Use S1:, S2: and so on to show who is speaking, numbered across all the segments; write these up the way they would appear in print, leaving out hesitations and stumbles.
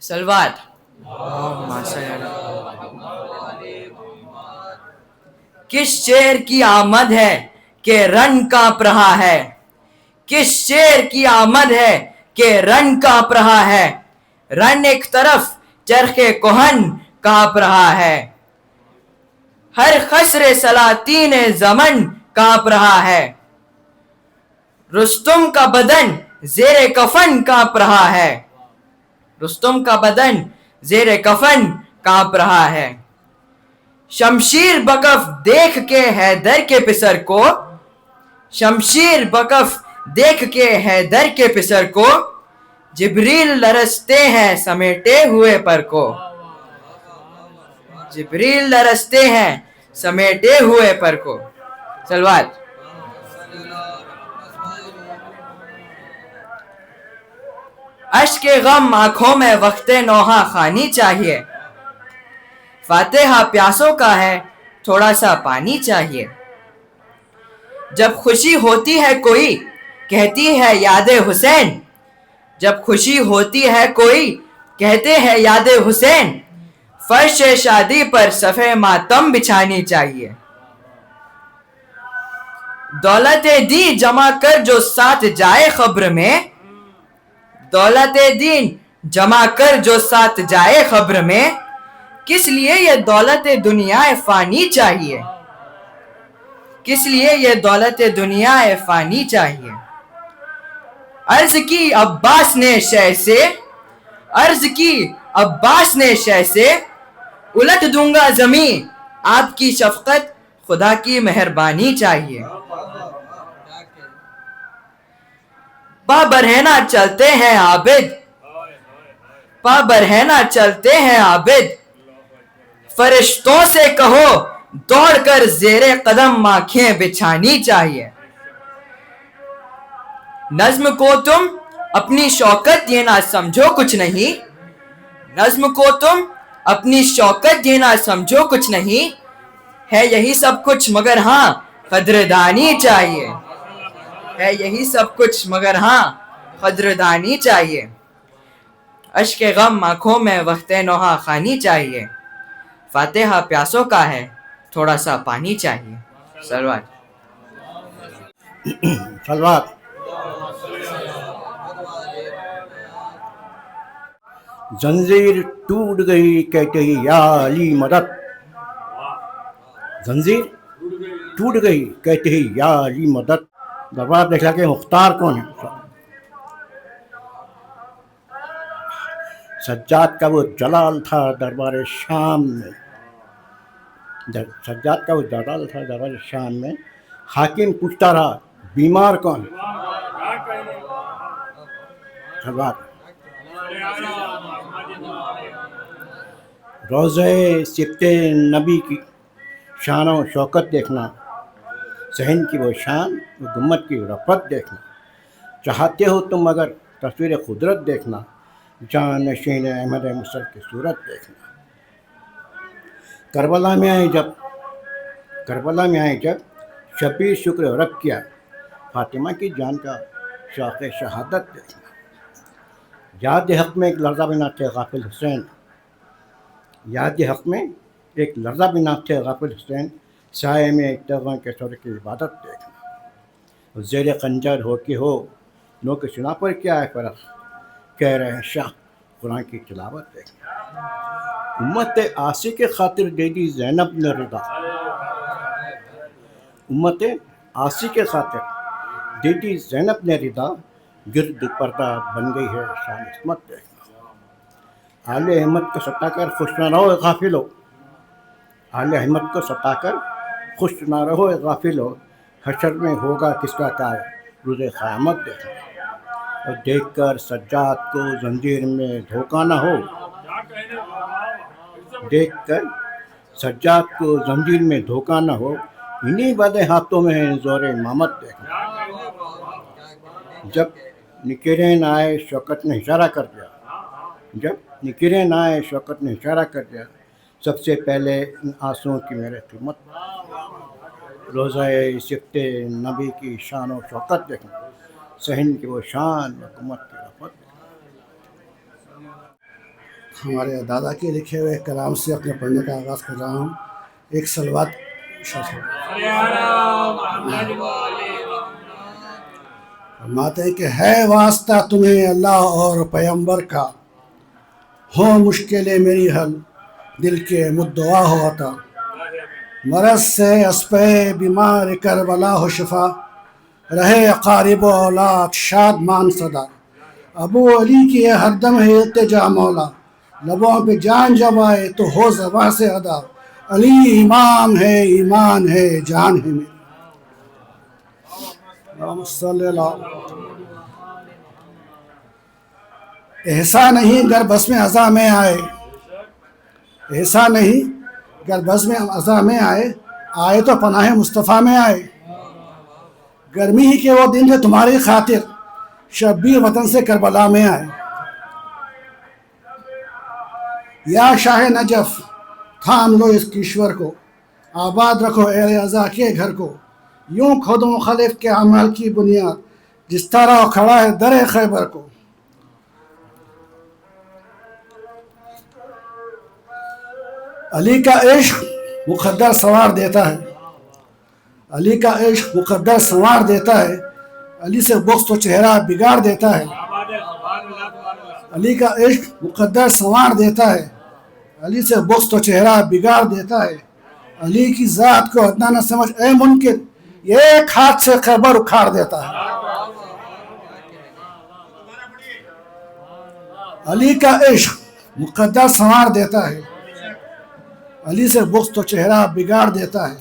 S1: سلوات. کس شیر کی آمد ہے کہ رن کانپ رہا ہے، کس شیر کی آمد ہے کہ رن کانپ رہا ہے، رن ایک طرف چرخ کہن کانپ رہا ہے، ہر خسر سلاطین زمن کانپ رہا ہے، رستم کا بدن زیر کفن کانپ رہا ہے، رستم کا بدن زیر کفن کانپ رہا ہے، شمشیر بکف دیکھ کے حیدر کے پسر کو، شمشیر بکف دیکھ کے حیدر کے پسر کو، جبریل لرزتے ہیں سمیٹے ہوئے پر کو، جبریل لرزتے ہیں سمیٹے ہوئے پر کو. سلوات. اشک غم آنکھوں میں وقت نوحہ خوانی چاہیے، فاتحہ پیاسوں کا ہے تھوڑا سا پانی چاہیے، جب خوشی ہوتی ہے کوئی کہتی ہے یاد حسین، جب خوشی ہوتی ہے کوئی کہتے ہیں یاد حسین، فرش شادی پر صفحہ ماتم بچھانی چاہیے، دولت دی جمع کر جو ساتھ جائے قبر میں، دولت دین جمع کر جو ساتھ جائے قبر میں، کس لیے یہ دولت دنیا فانی چاہیے، کس لیے یہ دولت دنیا فانی چاہیے. عرض کی عباس نے شہ سے، عرض کی عباس نے شہ سے، الٹ دوں گا زمین آپ کی شفقت خدا کی مہربانی چاہیے، پا برہنہ چلتے ہیں عابد، پا برہنہ چلتے ہیں عابد، فرشتوں سے کہو دوڑ کر زیر قدم آنکھیں بچھانی چاہیے، نظم کو تم اپنی شوکت یہ نہ سمجھو کچھ نہیں، نظم کو تم اپنی شوکت یہ نہ سمجھو کچھ نہیں، ہے یہی سب کچھ مگر ہاں قدردانی چاہیے، ہے یہی سب کچھ مگر ہاں قدردانی چاہیے، اشک غم آنکھوں میں وقت نوحہ خوانی چاہیے، فاتحہ پیاسوں کا ہے تھوڑا سا پانی چاہیے. سلوات.
S2: سلوات. زنجیر ٹوٹ گئی کہتے ہی یا علی مدد، زنجیر ٹوٹ گئی کہتے ہی یا علی مدد. دربار دیکھا کہ مختار کون ہے؟ سجاد کا وہ جلال تھا دربار شام میں، سجاد کا وہ جلال تھا دربار شام میں، حاکم پوچھتا رہا بیمار کون ہے؟ سلوات. روضہ سبط نبی کی شان و شوکت دیکھنا، صحن کی وہ شان و گمت کی رفعت دیکھنا، چاہتے ہو تم اگر تصویر قدرت دیکھنا، جان نشین احمد مصر کی صورت دیکھنا. کربلا میں آئے جب، کربلا میں آئے جب شبیر شکر رب کیا، فاطمہ کی جان کا شوق شہادت دیکھنا. یاد حق میں ایک لرزہ بنا تھے غافل حسین، یاد حق میں ایک لرزہ بنا تھے غافل حسین، سائے میں تغاں کے سر کی عبادت دیکھنا. زیر خنجر ہو کہ ہو نو کے سنا پر کیا ہے فرق، کہہ رہے ہیں شاہ قرآن کی تلاوت دیکھنا. امت آسی کے خاطر دے دی زینب نے رضا، امت آسی کے خاطر دے دی زینب نے رضا، گرد پردہ بن گئی ہے شان عصمت دیکھنا. آل احمد کو ستا کر خوش نہ رہو غافلو، آل احمد کو ستا کر خوش نہ رہو غافلو، حشر میں ہوگا کس کا کار روز قیامت دیکھنا. اور دیکھ کر سجاد کو زنجیر میں دھوکہ نہ ہو، دیکھ کر سجاد کو زنجیر میں دھوکہ نہ ہو، انہی بدے ہاتھوں میں زور امامت دیکھنا. جب نکرین آئے شوکت نے اشارہ کر دیا، جب نکرین آئے شوکت نے اشارہ کر دیا، سب سے پہلے ان آنسوؤں کی میرے قیمت. روزہ سبط نبی کی شان و شوکت دیکھنا، صحن کی وہ شان حکومت کی رفعت.
S3: ہمارے دادا کے لکھے ہوئے کلام سے اپنے پڑھنے کا آغاز کر رہا ہوں. ایک صلوات فرماتے ہیں کہ ہے واسطہ تمہیں اللہ اور پیغمبر کا، ہو مشکلیں میری حل دل کے مدعا ہو عطا. مرض سے اسپے بیمار کربلا ہو شفا، رہے اقارب و اولاد شاد مان صدا. ابو علی کی ہر دم ہے التجا مولا، لبوں پہ جان جب آئے تو ہو زباں سے ادا. علی امام ہے ایمان ہے جان ہے میری. اللہم صلی اللہ. ایسا نہیں گر بس میں ازا میں آئے، ایسا نہیں گر بس میں ازا میں آئے، آئے تو پناہ مصطفیٰ میں آئے. گرمی ہی کے وہ دن جو تمہاری خاطر شبیر وطن سے کربلا میں آئے. یا شاہ نجف تھام لو اس کشور کو، آباد رکھو اہل عزا کے گھر کو. یوں کھود مخالف کے اعمال کی بنیاد، جس طرح کھڑا ہے در خیبر کو. علی کا عشق مقدر سنوار دیتا ہے، علی کا عشق مقدر سنوار دیتا ہے. علی سے بغض تو چہرہ بگاڑ دیتا ہے. علی کا عشق مقدر سنوار دیتا ہے، علی سے بغض تو چہرہ بگاڑ دیتا ہے. علی کی ذات کو ادنا نہ سمجھ اے منکر، یہ ایک ہاتھ سے خیبر اکھاڑ دیتا ہے. علی کا عشق مقدر سنوار دیتا ہے، علی سے بغض تو چہرہ بگاڑ دیتا ہے.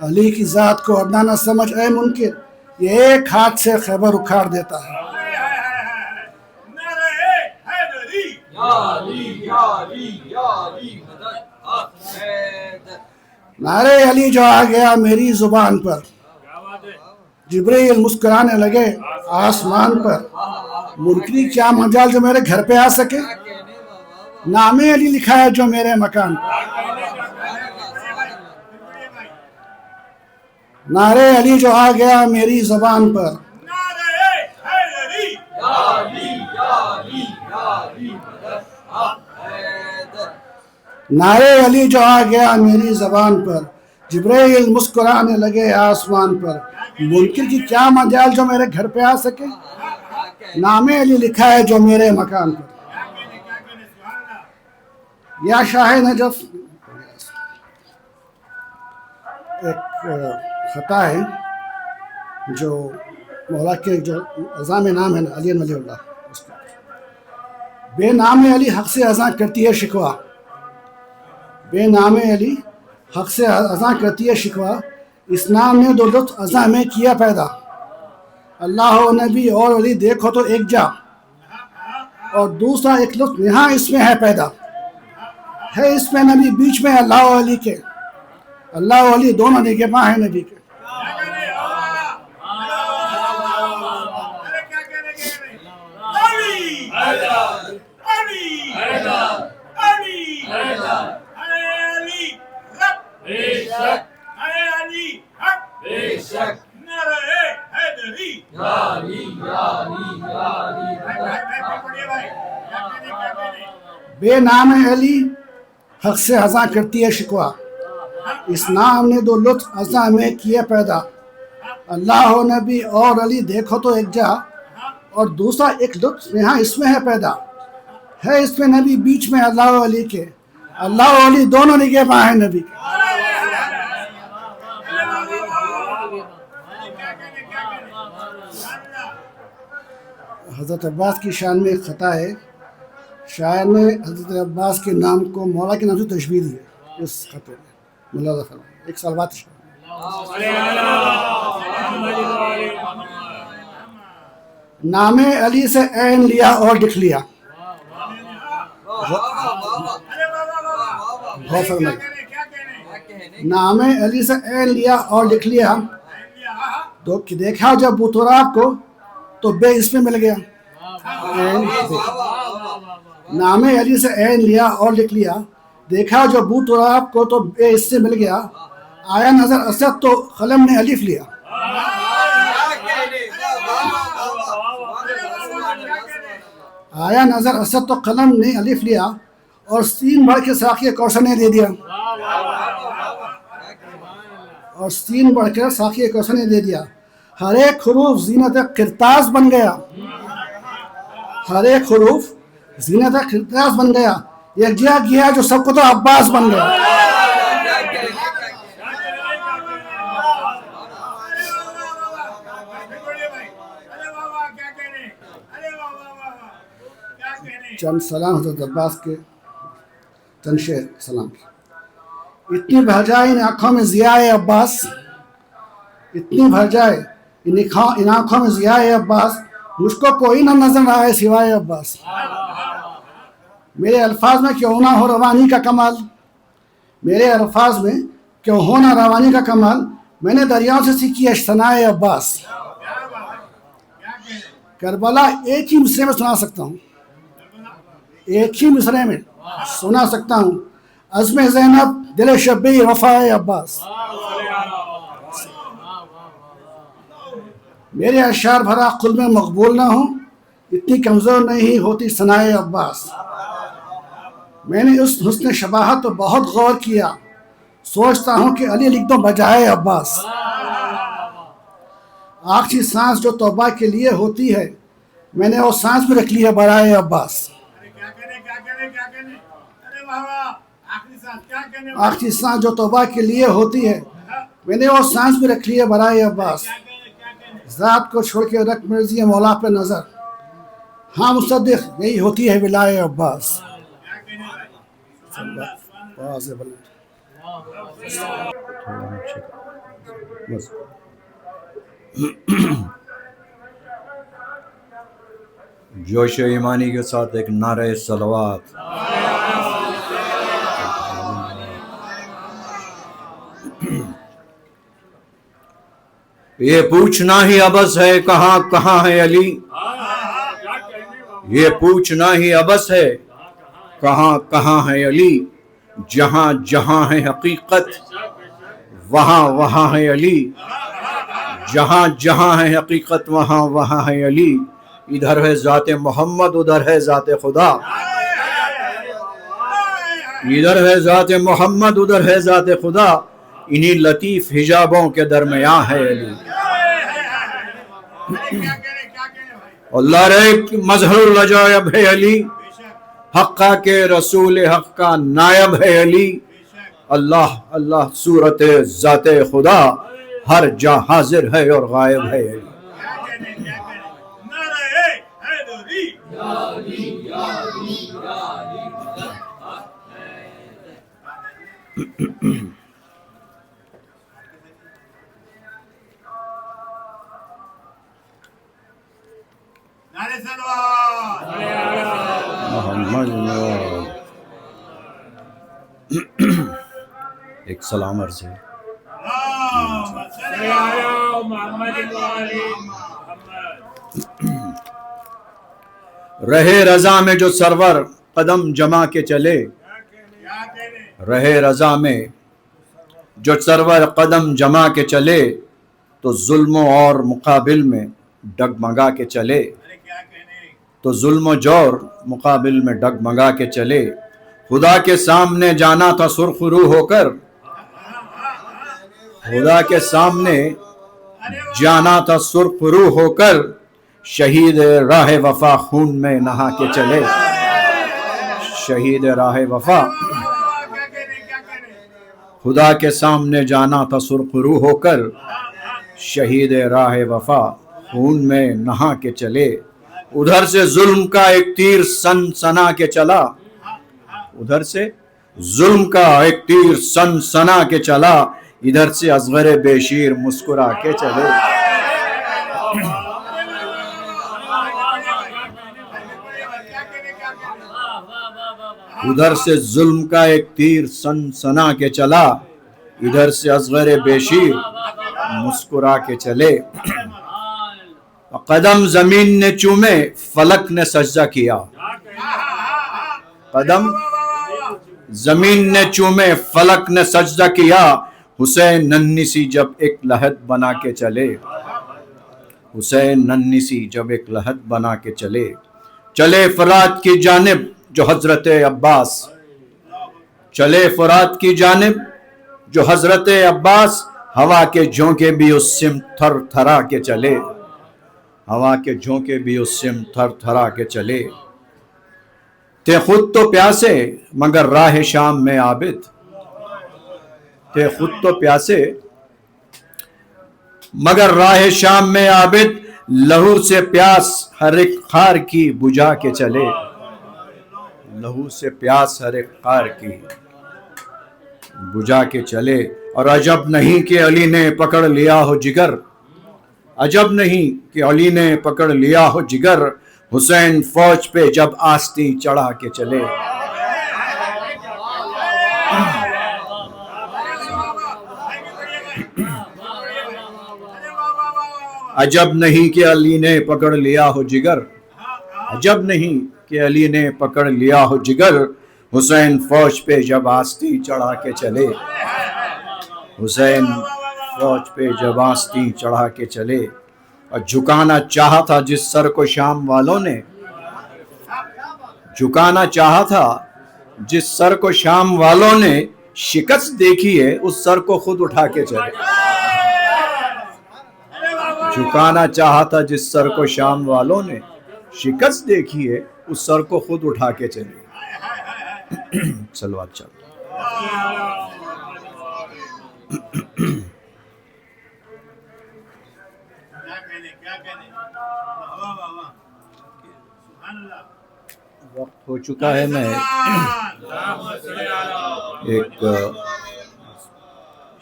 S3: علی کی ذات کو ادنا نہ سمجھ اے منکر، یہ ایک ہاتھ سے خیبر اکھاڑ دیتا ہے. نعرے علی جو آ گیا میری زبان پر، جبریل مسکرانے لگے آسمان پر. منکری کیا مجال جو میرے گھر پہ آ سکے، نام علی لکھا ہے جو میرے مکان پر. نعرے علی جو آ گیا میری زبان پر، نعرے علی جو آ گیا میری زبان پر. جبریل مسکرانے لگے آسمان پر. منکر کی کیا مجال جو میرے گھر پہ آ سکے، نام علی لکھا ہے جو میرے مکان پر. یا شاہ نجف. ایک خطا ہے جو مولا کے جو عزام نام ہے نا علی ولی اللہ، اس کا بے نام علی حق سے ازاں کرتی ہے شکوہ. بے نام علی حق سے ازاں کرتی ہے شکوہ، اس نام نے دو لطف ازاں میں کیا پیدا. اللہ و نبی اور علی دیکھو تو ایک جا، اور دوسرا ایک لطف یہاں اس میں ہے پیدا. ہے اس میں نبی بیچ میں اللہ و علی کے، اللہ و علی دونوں نگہباں ہیں نبی کے. بے نام علی حق سے ازاں کرتی ہے شکوہ، اس نام نے دو لطف ازاں میں کیے پیدا. اللہ و نبی اور علی دیکھو تو ایک جا، اور دوسرا ایک لطف یہاں اس میں ہے پیدا. ہے اس میں نبی بیچ میں اللہ و علی کے، اللہ و علی دونوں نگہباں ہیں نبی کے. حضرت عباس کی شان میں ایک خطا ہے. شاعر نے حضرت عباس کے نام کو مولا کے نام سے تشبیہ دی ہے اس خطے میں. ملا ظفر ایک سلوات شاعر. نام علی سے عین لیا اور لکھ لیا. غور فرمائیے. نام علی سے عین لیا اور لکھ لیا، تو دیکھا جب بطورات کو تو بے اس میں مل گیا. نام علی سے عین لیا اور لکھ لیا، دیکھا جو بطورات کو تو بے اس سے مل گیا. آیا نظر اسد تو قلم نے الف لیا. آیا نظر اسد تو قلم نے الف لیا اور سین بڑھ کے ساقی کوثر نے دے دیا، اور سین بڑھ کر ساقی کوثر نے دے دیا۔ ہر ایک حروف زینت قرطاس بن گیا، ہر ایک حروف زینت قرطاس بن گیا، یک جا گیا جو سب کو تو عباس بن گیا۔ چند سلام حضرت عباس کے، چند شعر سلام کی۔ اتنی بھر جائے ان آنکھوں میں ضیاء عباس، اتنی بھر جائے ان آنکھوں میں ضیاء عباس، مجھ کو کوئی نہ نظر آئے سوائے عباس۔ میرے الفاظ میں کیوں نہ ہو روانی کا کمال، میرے الفاظ میں کیوں ہو نہ روانی کا کمال، میں نے دریاؤں سے سیکھی ہے ثنائے عباس۔ کربلا ایک ہی مصرے میں سنا سکتا ہوں، ایک ہی مصرے میں سنا سکتا ہوں، عزم زینب دل شبیر وفائے عباس۔ میرے اشعار بھرا قلب میں مقبول نہ ہوں، اتنی کمزور نہیں ہوتی ثنائے عباس۔ میں نے اس حسن شباہت پر بہت غور کیا، سوچتا ہوں کہ علی لکھ دوں بجائے عباس۔ آخری سانس جو توبہ کے لیے ہوتی ہے، میں نے وہ سانس بھی رکھ لی ہے برائے عباس۔ آخری سانس جو توبہ کے لیے ہوتی ہے، میں نے وہ سانس بھی رکھ لی ہے برائے عباس۔ ذات کو چھوڑ کے رکھ مرضی مولا پہ نظر، ہاں مصدق یہی ہوتی ہے ولائے عباس۔
S4: جوش ایمانی کے ساتھ ایک نعرہ صلوات۔ یہ پوچھنا ہی عبث ہے کہاں کہاں ہے علی، یہ پوچھنا ہی عبث ہے کہاں کہاں ہے علی، جہاں جہاں ہے حقیقت وہاں وہاں ہے علی، جہاں جہاں ہے حقیقت وہاں وہاں ہے علی، ادھر ہے ذات محمد ادھر ہے ذات خدا، ادھر ہے ذات محمد ادھر ہے ذات خدا، انہی لطیف حجابوں کے درمیان ہے علی۔ اللہ رے مظہر العجائب ہے علی، حقہ کے رسول حق کا نائب ہے علی، اللہ اللہ صورت ذات خدا، ہر جا حاضر ہے اور غائب ہے علی۔ ایک سلام عرض ہے۔ رہے رضا میں جو سرور قدم جما کے چلے، رہے رضا میں جو سرور قدم جما کے چلے، تو ظلم اور مقابل میں ڈگمگا کے چلے، تو ظلم و جور مقابل میں ڈگمگا کے چلے، خدا کے سامنے جانا تھا سرخ رو ہو کر، خدا کے سامنے جانا تھا سرخ رو ہو کر، شہید راہ وفا خون میں نہا کے چلے، شہید راہ وفا خدا کے سامنے جانا تھا سرخ رو ہو کر، شہید راہ وفا خون میں نہا کے چلے، ادھر سے ظلم کا ایک تیر سن سنا کے چلا، ادھر سے ظلم کا ایک تیر سن سنا کے چلا، ادھر سے اصغر بیشیر مسکرا کے چلے، ادھر سے ظلم کا ایک تیر سن سنا کے چلا، ادھر سے اصغر بیشیر مسکرا کے چلے، قدم زمین نے چومے فلک نے سجدہ کیا، قدم زمین نے چومے فلک نے سجدہ کیا، حسین ننھی سی جب ایک لحد بنا کے چلے، حسین ننھی سی جب ایک لحد بنا کے چلے، چلے فرات کی جانب جو حضرت عباس، چلے فرات کی جانب جو حضرت عباس، ہوا کے جھونکے بھی اس سمت تھر تھرا کے چلے، ہوا کے جھونکے بھی اس سمت تھر تھرا کے چلے۔ تھے خود تو پیاسے مگر راہ شام میں عابد، تھے خود تو پیاسے مگر راہ شام میں عابد، لہو سے پیاس ہر ایک خار کی بجھا کے چلے، لہو سے پیاس ہر ایک خار کی بجھا کے چلے۔ اور عجب نہیں کہ علی نے پکڑ لیا ہو جگر، عجب نہیں کہ علی نے پکڑ لیا ہو جگر، حسین فوج پہ جب آستین چڑھا کے چلے۔ عجب نہیں کہ علی نے پکڑ لیا ہو جگر، عجب نہیں کہ علی نے پکڑ لیا ہو جگر، حسین فوج پہ جب آستین چڑھا کے چلے، حسین فوج پہ جب آستین چڑھا کے چلے۔ اور جھکانا چاہا تھا جس سر کو شام والوں نے، جھکانا چاہا تھا جس سر کو شام والوں نے، شکست دیکھی ہے اس سر کو خود اٹھا کے چلے، جھکانا چاہا تھا جس سر کو شام والوں نے، شکست دیکھی ہے اس سر کو خود اٹھا کے چلے۔ صلوات چل وقت ہو چکا ہے، میں ایک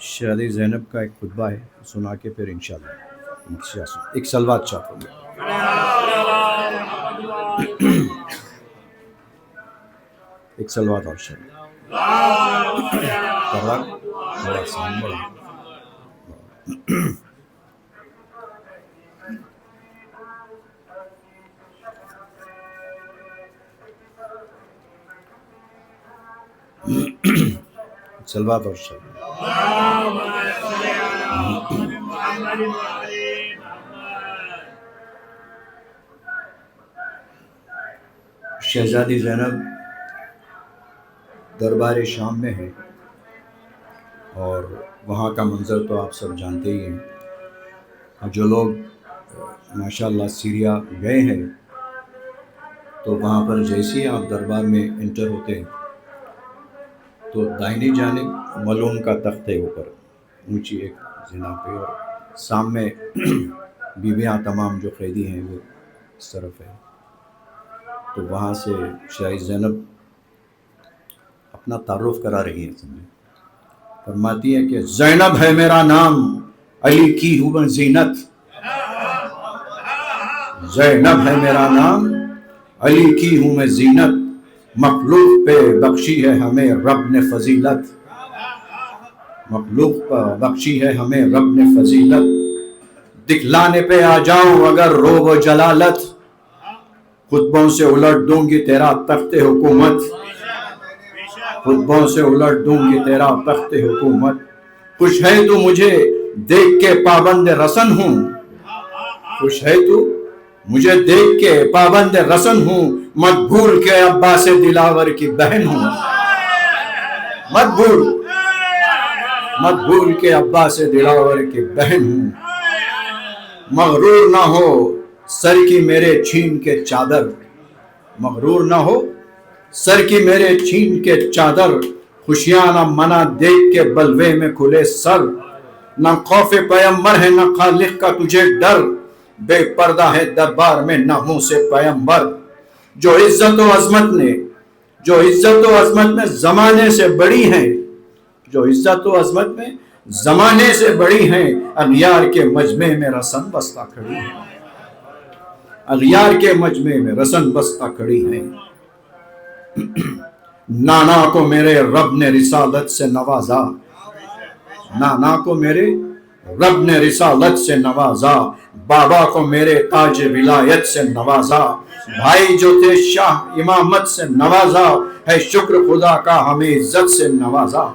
S4: شادی زینب کا ایک خطبہ ہے سنا کے پھر انشاءاللہ ایک صلوات چاہتا ہوں۔ ایک صلوات اور شاید بڑا آسان بڑا صلوات اور شاید شہزادی زینب دربار شام میں ہے اور وہاں کا منظر تو آپ سب جانتے ہی ہیں۔ اور جو لوگ ماشاءاللہ سیریا گئے ہیں تو وہاں پر جیسے ہی آپ دربار میں انٹر ہوتے ہیں تو دائنی جانب ملوم کا تخت ہے، اوپر اونچی ایک زنا پہ، اور سامنے بیویاں تمام جو قیدی ہیں وہ اس طرف ہے۔ تو وہاں سے شاہی زینب اپنا تعارف کرا رہی ہیں، سمجھے، فرماتی ہے کہ زینب ہے میرا نام، علی کی ہوں میں زینت، زینب ہے میرا نام، علی کی ہوں میں زینت، مخلوق پہ بخشی ہے ہمیں رب نے فضیلت، مخلوق پہ بخشی ہے ہمیں رب نے فضیلت، دکھلانے پہ آ جاؤں اگر روب و جلالت، خطبوں سے الٹ دوں گی تیرا تخت حکومت، خطبوں سے الٹ دوں گی تیرا تخت حکومت، خوش ہے تو مجھے دیکھ کے پابند رسن ہوں، خوش ہے تو مجھے دیکھ کے پابند رسن ہوں، مت بھول کے عباس دلاور کی بہن ہوں، مت بھول کے عباس دلاور کی بہن ہوں، مغرور نہ ہو سر کی میرے چھین کے چادر، مغرور نہ ہو سر کی میرے چھین کے چادر، خوشیاں نہ منا دیکھ کے بلوے میں کھلے سر، نہ خوف پیمبر ہے نہ خالق کا تجھے ڈر، بے پردہ ہے دربار میں ناموں سے پیمبر، جو عزت و عظمت میں زمانے سے بڑی ہیں، جو عزت و عظمت میں زمانے سے بڑی ہیں، اغیار کے مجمع میں رسن بستہ کھڑی ہیں، اغیار کے مجمع میں رسن بستہ کھڑی ہیں، نانا کو میرے رب نے رسالت سے نوازا، نانا کو میرے رب نے رسالت سے نوازا، بابا کو میرے تاج ولایت سے نوازا، بھائی جو تھے شاہ امامت سے نوازا، ہے شکر خدا کا ہمیں عزت سے نوازا،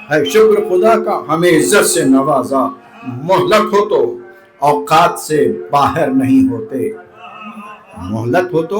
S4: ہے شکر خدا کا ہمیں عزت سے نوازا، مہلت ہو تو اوقات سے باہر نہیں ہوتے، مہلت ہو تو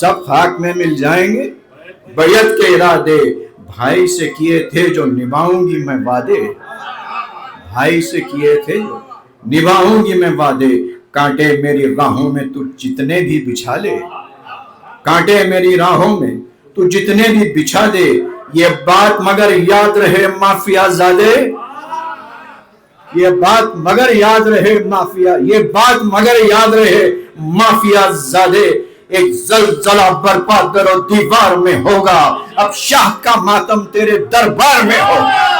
S4: سب خاک میں مل جائیں گے بیعت کے ارادے، بھائی سے کیے تھے جو نبھاؤں گی میں وعدے، بھائی سے کیے تھے جو نبھاؤں گی میں وعدے، کانٹے میری راہوں میں تو جتنے بھی بچھا لے، کانٹے میری راہوں میں تو جتنے بھی بچھا دے، یہ بات مگر یاد رہے مافیا زادے، یہ بات مگر یاد رہے مافیا، یہ بات مگر یاد رہے مافیا زادے، ایک زلزلہ برپا در و دیوار میں ہوگا، اب شاہ کا ماتم تیرے دربار میں ہوگا۔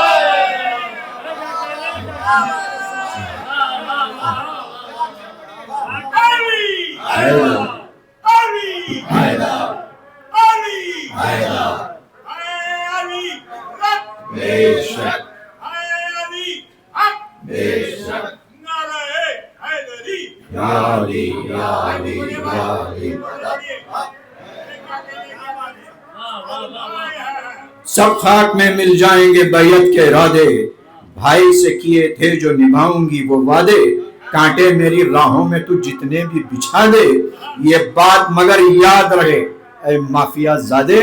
S4: سب خاک میں مل جائیں گے بیعت کے ارادے، بھائی سے کیے تھے جو نبھاؤں گی وہ وعدے، کانٹے میری راہوں میں تو جتنے بھی بچھا دے، یہ بات مگر یاد رہے اے مافیا زادے،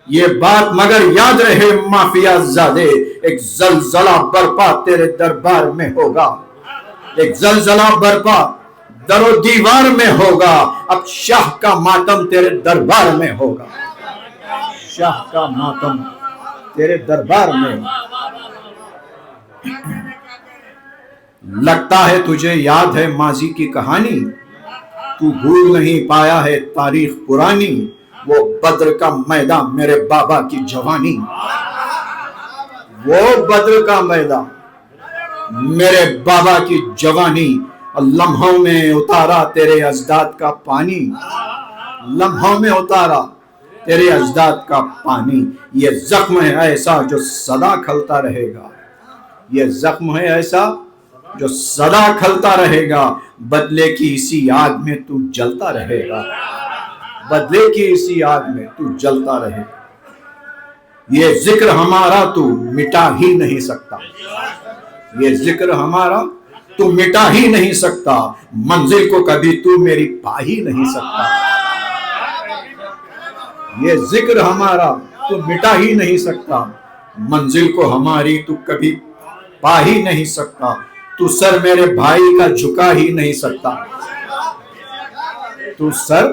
S4: یہ بات مگر یاد رہے مافیا زادے، ایک زلزلہ برپا تیرے دربار میں ہوگا، ایک زلزلہ برپا در و دیوار میں ہوگا، اب شاہ کا ماتم تیرے دربار میں ہوگا، شاہ کا ماتم تیرے دربار میں۔ لگتا ہے تجھے یاد ہے ماضی کی کہانی، تو بھول نہیں پایا ہے تاریخ پرانی، وہ بدر کا میدان میرے بابا کی جوانی، وہ بدر کا میدان میرے بابا کی جوانی، لمحوں میں اتارا تیرے اجداد کا پانی، لمحوں میں اتارا تیرے اجداد کا پانی، یہ زخم ہے ایسا جو سدا کھلتا رہے گا، یہ زخم ہے ایسا جو سدا کھلتا رہے گا، بدلے کی اسی آگ میں تو جلتا رہے گا، بدلے کی اسی آگ میں تو جلتا رہے گا، یہ ذکر ہمارا تو مٹا ہی نہیں سکتا، یہ ذکر ہمارا تو مٹا ہی نہیں سکتا، منزل کو کبھی تو میری پا ہی نہیں سکتا، یہ ذکر ہمارا تو مٹا ہی نہیں سکتا، منزل کو ہماری تو کبھی پا ہی نہیں سکتا، تو سر میرے بھائی کا جھکا ہی نہیں سکتا، تو سر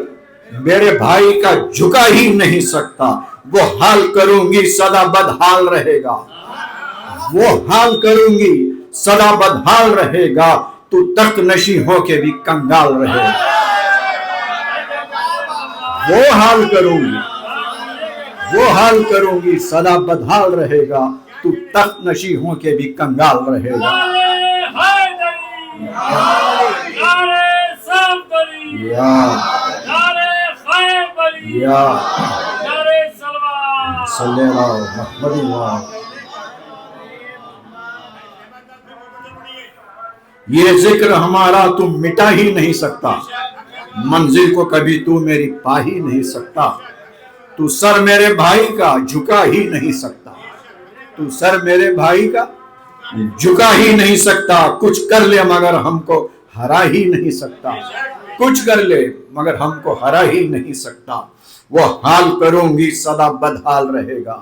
S4: میرے بھائی کا جھکا ہی نہیں سکتا، وہ حال کروں گی سدا بدحال رہے گا، وہ حال کروں گی سدا بدحال رہے گا، تو تخت نشیں ہو کے بھی کنگال رہے گا، وہ حال کروں گی، وہ حال کروں گی سدا بدحال رہے گا، تو تخت نشیں ہو کے بھی کنگال رہے گا۔ صلی اللہ محمد اللہ۔ یہ ذکر ہمارا تم مٹا ہی نہیں سکتا، منزل کو کبھی تو میری پا ہی نہیں سکتا، تو سر میرے بھائی کا جھکا ہی نہیں سکتا، تو سر میرے بھائی کا جھکا ہی نہیں سکتا، کچھ کر لے مگر ہم کو ہرا ہی نہیں سکتا، کچھ کر لے مگر ہم کو ہرا ہی نہیں سکتا، وہ حال کروں گی سدا بدحال رہے گا،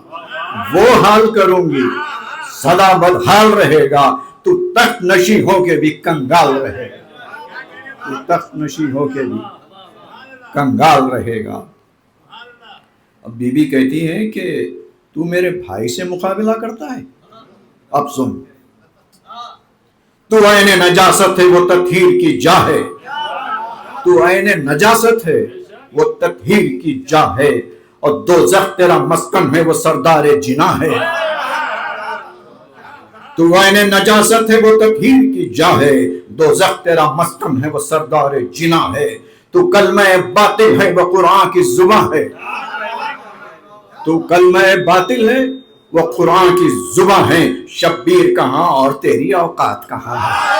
S4: وہ حال کروں گی سدا بدحال رہے گا، تو تخت نشیں ہو کے بھی کنگال رہے گا، تو تخت نشیں ہو کے بھی کنگال رہے گا۔ اب بی بی کہتی ہے کہ تو میرے بھائی سے مقابلہ کرتا ہے، اب سن، تو عین نجاست ہے وہ تطہیر کی جا ہے، تو عین نجاست ہے وہ تطہیر کی جا ہے، اور دوزخ تیرا مسکن ہے وہ سردار جناح ہے، تو عین نجاست ہے وہ تطہیر کی جا ہے، دوزخ تیرا مسکن ہے وہ سردار جناح ہے، تو کلمہ باطل ہے وہ قرآن کی زبان ہے، تو کلمہ باطل ہے وہ قرآن کی زبان ہے، شبیر کہاں اور تیری اوقات کہاں ہے۔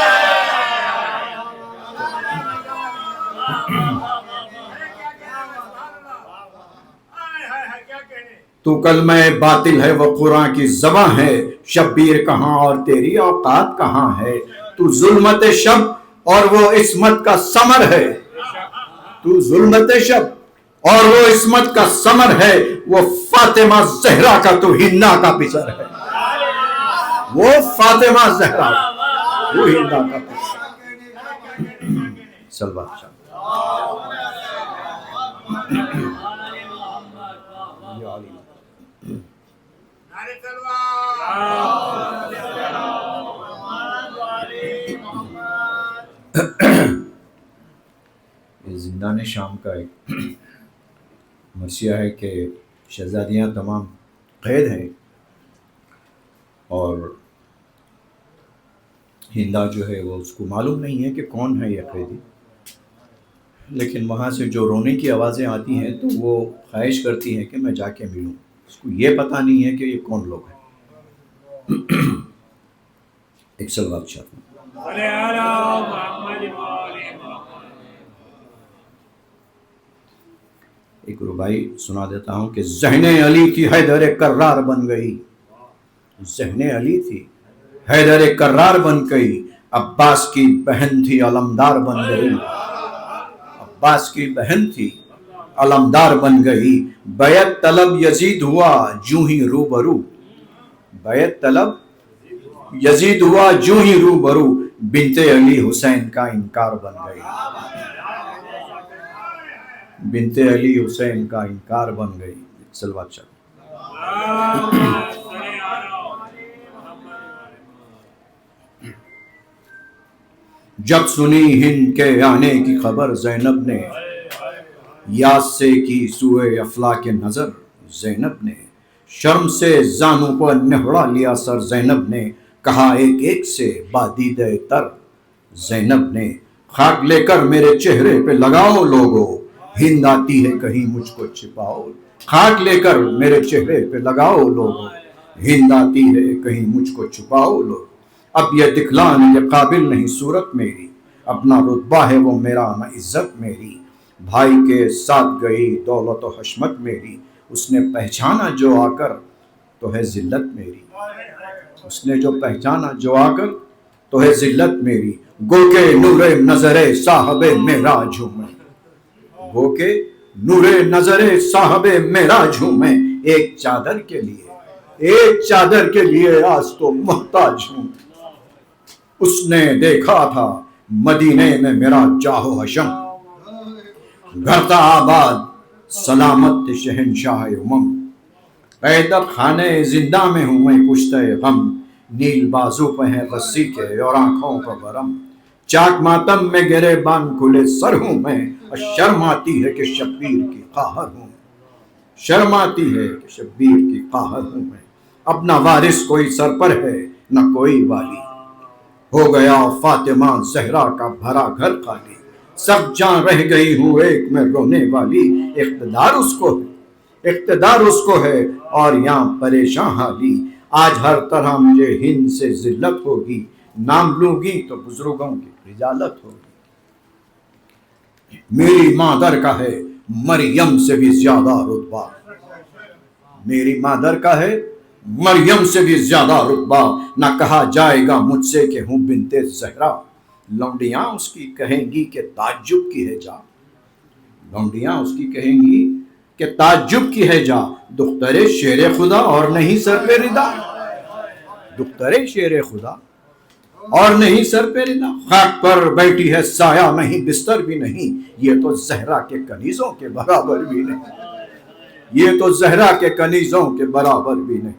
S4: تو کلمہ باطل ہے وہ قرآن کی زبان ہے، شبیر کہاں اور تیری اوقات کہاں ہے، تو ظلمت شب اور وہ عصمت کا ثمر ہے، تو ظلمت شب اور وہ عصمت کا ثمر ہے، وہ فاطمہ زہرا کا تو ہندا کا پسر ہے، وہ فاطمہ زہرا وہ ہندا کا پسر۔ صلوات شاہ یہ زندان شام کا ایک مرثیہ ہے کہ شہزادیاں تمام قید ہیں اور ہندا جو ہے وہ اس کو معلوم نہیں ہے کہ کون ہے یہ قیدی، لیکن وہاں سے جو رونے کی آوازیں آتی ہیں تو وہ خواہش کرتی ہیں کہ میں جا کے ملوں، اس کو یہ پتہ نہیں ہے کہ یہ کون لوگ ہیں۔ ایک صلوات شاہ ایک ربائی سنا دیتا ہوں کہ ذہن علی تھی حیدر کرار بن گئی، ذہن علی تھی حیدر کرار بن گئی، عباس کی بہن تھی علمدار بن گئی، عباس کی بہن تھی علمدار بن گئی، بیعت طلب یزید ہوا جوں ہی روبرو، بیعت طلب یزید ہوا جوں ہی روبرو، بنت علی حسین کا انکار بن گئی، بنت علی حسین کا انکار بن گئی۔ صلوات شاہ جب سنی ہند کے آنے کی خبر زینب نے، یاد سے کی سوئے افلاک نظر زینب نے، شرم سے زانوں پر نہڑا لیا سر زینب نے، کہا ایک ایک سے بادید تر زینب نے، خاک لے کر میرے چہرے پہ لگاؤ لوگو، ہند آتی ہے کہیں مجھ کو چھپاؤ، خاک لے کر میرے چہرے پہ لگاؤ لوگو، ہند آتی ہے کہیں مجھ کو چھپاؤ لوگ، اب یہ دکھلانے کے قابل نہیں صورت میری، اپنا رتبہ ہے وہ میرا نہ عزت میری، بھائی کے ساتھ گئی دولت و حشمت میری، اس نے پہچانا جو آ کر تو ہے ذلت میری، اس نے جو پہچانا جو آ کر تو ہے ذلت میری، گو کے نور نظر صاحب معراج ہوں میں، گو کے نور نظر صاحب معراج ہوں میں، ایک چادر کے لیے، ایک چادر کے لیے آج تو محتاج ہوں، اس نے دیکھا تھا مدینے میں میرا جاہ و حشم، گھر تھا آباد سلامت شہنشاہ امم، قیدر خانے زندہ میں ہوں میں کشتہ غم، نیل بازو پہ ہیں رسی کے اور آنکھوں کا ورم، چاک ماتم میں گرے بان کھلے سر ہوں میں، اور شرم آتی ہے کہ شبیر کی قاہر ہوں، شرم آتی ہے کہ شبیر کی قاہر ہوں میں، اب نہ وارث کوئی سر پر ہے نہ کوئی والی، ہو گیا فاطمہ زہرا کا بھرا گھر خالی، سب جان رہ گئی ہوں ایک میں رونے والی، اقتدار اس کو ہے، اقتدار اس کو ہے اور یہاں پریشان حالی، آج ہر طرح مجھے ہند سے ذلت ہوگی، نام لوں گی تو بزرگوں کی رجالت ہوگی، میری مادر کا ہے مریم سے بھی زیادہ رتبہ، میری مادر کا ہے مریم سے بھی زیادہ رتبہ، نہ کہا جائے گا مجھ سے کہ ہوں بنت زہرا، لونڈیاں اس کی کہیں گی کہ تعجب کی ہے جا، لونڈیاں اس کی کہیں گی کہ تعجب کی ہے جا، دختر شیر خدا اور نہیں سر پہ ردا، دختر شیر خدا اور نہیں سر پہ ردا، خاک پر بیٹھی ہے سایہ نہیں بستر بھی نہیں، یہ تو زہرا کے کنیزوں کے برابر بھی نہیں، یہ تو زہرا کے کنیزوں کے برابر بھی نہیں،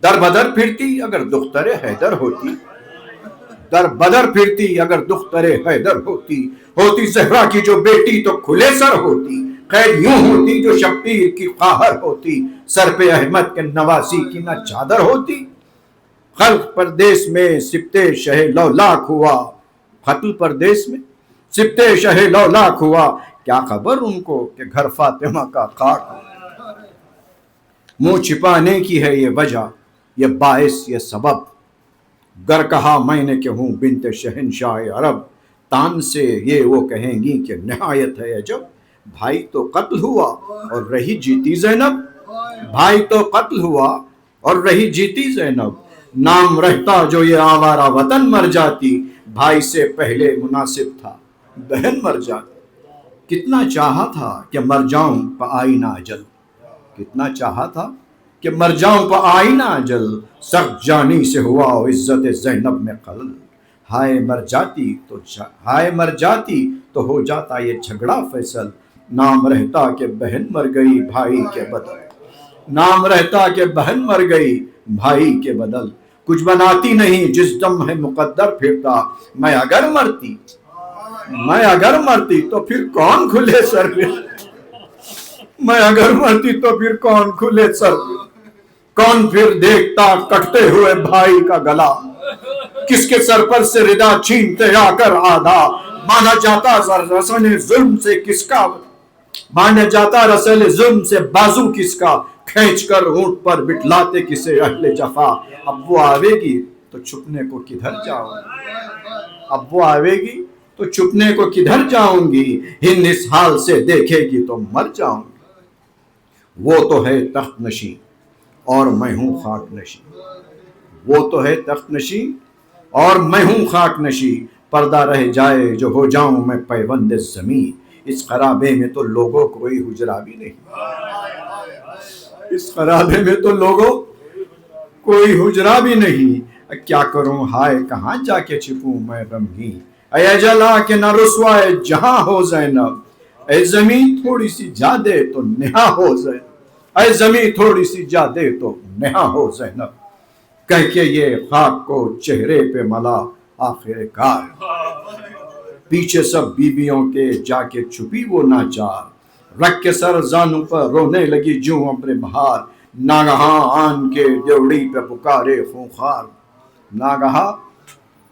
S4: در بدر پھرتی اگر دختر حیدر ہوتی، در بدر پھرتی اگر دختر حیدر ہوتی، ہوتی زہرا کی جو بیٹی تو کھلے سر ہوتی، خیر یوں ہوتی جو شبیر کی قاہر ہوتی، سر پہ احمد کے نواسی کی نہ چادر ہوتی، خلق پردیس میں سبتے شہ لولاک ہوا، قتل پردیس میں سبتے شہ لولاک ہوا، کیا خبر ان کو کہ گھر فاطمہ کا خاک ہو، منہ چھپانے کی ہے یہ وجہ، یہ باعث یہ سبب، گر کہا میں نے کہ ہوں بنت شہنشاہ عرب، تان سے یہ وہ کہیں گی کہ نہایت ہے عجب، بھائی تو قتل ہوا اور رہی جیتی زینب، بھائی تو قتل ہوا اور رہی جیتی زینب، نام رہتا جو یہ آوارہ وطن مر جاتی، بھائی سے پہلے مناسب تھا بہن مر جاتی، کتنا چاہا تھا کہ مر جاؤں پہ آئی نہ اجل، کتنا چاہا تھا کہ مر جاؤں پہ آئی نہ اجل، سخت جانی سے ہوا عزت زینب میں خلل، ہائے مر جاتی تو ہو جاتا یہ جھگڑا فیصل، نام رہتا کہ بہن مر گئی بھائی کے بدل، نام رہتا کہ بہن مر گئی بھائی کے بدل، کچھ بناتی نہیں جس دم ہے مقدر پھرتا، میں اگر مرتی تو پھر کون کھلے سر پہ، میں اگر مرتی تو پھر کون کھلے سر پہ، کون پھر دیکھتا کٹتے ہوئے بھائی کا گلا، کس کے سر پر سے ردا چھینتے آ کر آدھا، باندھا جاتا رسل ظلم سے کس کا، باندھا جاتا رسل ظلم سے بازو کس کا، کھینچ کر اونٹ پر بٹلاتے کسے اہل جفا، اب وہ آوے گی تو چھپنے کو کدھر جاؤں گی، اب وہ آوے گی تو چھپنے کو کدھر جاؤں گی، ہند اس حال سے دیکھے گی تو مر جاؤں گی، وہ تو ہے تخت نشین اور میں ہوں خاک نشین، وہ تو ہے تخت نشین اور میں ہوں خاک نشین، پردہ رہ جائے جو ہو جاؤں میں پیوند زمین، اس خرابے میں تو لوگوں کوئی حجرا بھی نہیں، اس خرابے میں تو لوگوں کوئی حجرا بھی نہیں، کیا کروں ہائے کہاں جا کے چھپوں میں غمگین، اے اجلا کہ نہ رسوائے جہاں ہو زینب، اے زمین تھوڑی سی جا دے تو نہا ہو زینب، اے زمین تھوڑی سی جا دے تو نہا ہو زینب، کہہ کے یہ خاک کو چہرے پہ ملا آخر کار، پیچھے سب بیویوں کے جا کے چھپی وہ ناچار، رکھ کے سر زانوں پر رونے لگی جوں ابر بہار، ناگہاں آن کے دیوڑی پہ پکارے خونخوار، ناگہاں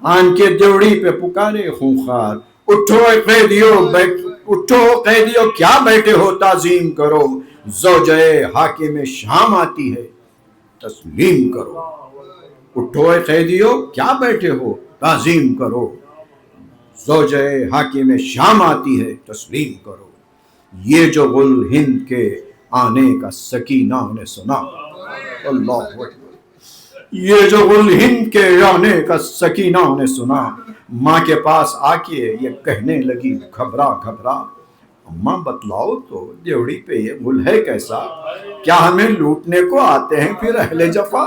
S4: آن کے دیوڑی پہ پکارے خونخوار، اٹھو قیدیو کیا بیٹھے ہو تعظیم کرو، زوجہ حاکم شام آتی ہے تسلیم کرو، اٹھو قیدیو کیا بیٹھے ہو تعظیم کرو، زوجہ حاکم شام آتی ہے تسلیم کرو، یہ جو گل ہند کے آنے کا سکینہ نے سنا، اللہ اکبر، یہ جو گل ہند کے آنے کا سکینہ نے سنا، ماں کے پاس آ کے یہ کہنے لگی گھبرا گھبرا، اماں بتلاؤ تو دیوڑی پہ یہ گل ہے کیسا، کیا ہمیں لوٹنے کو آتے ہیں پھر اہل جفا،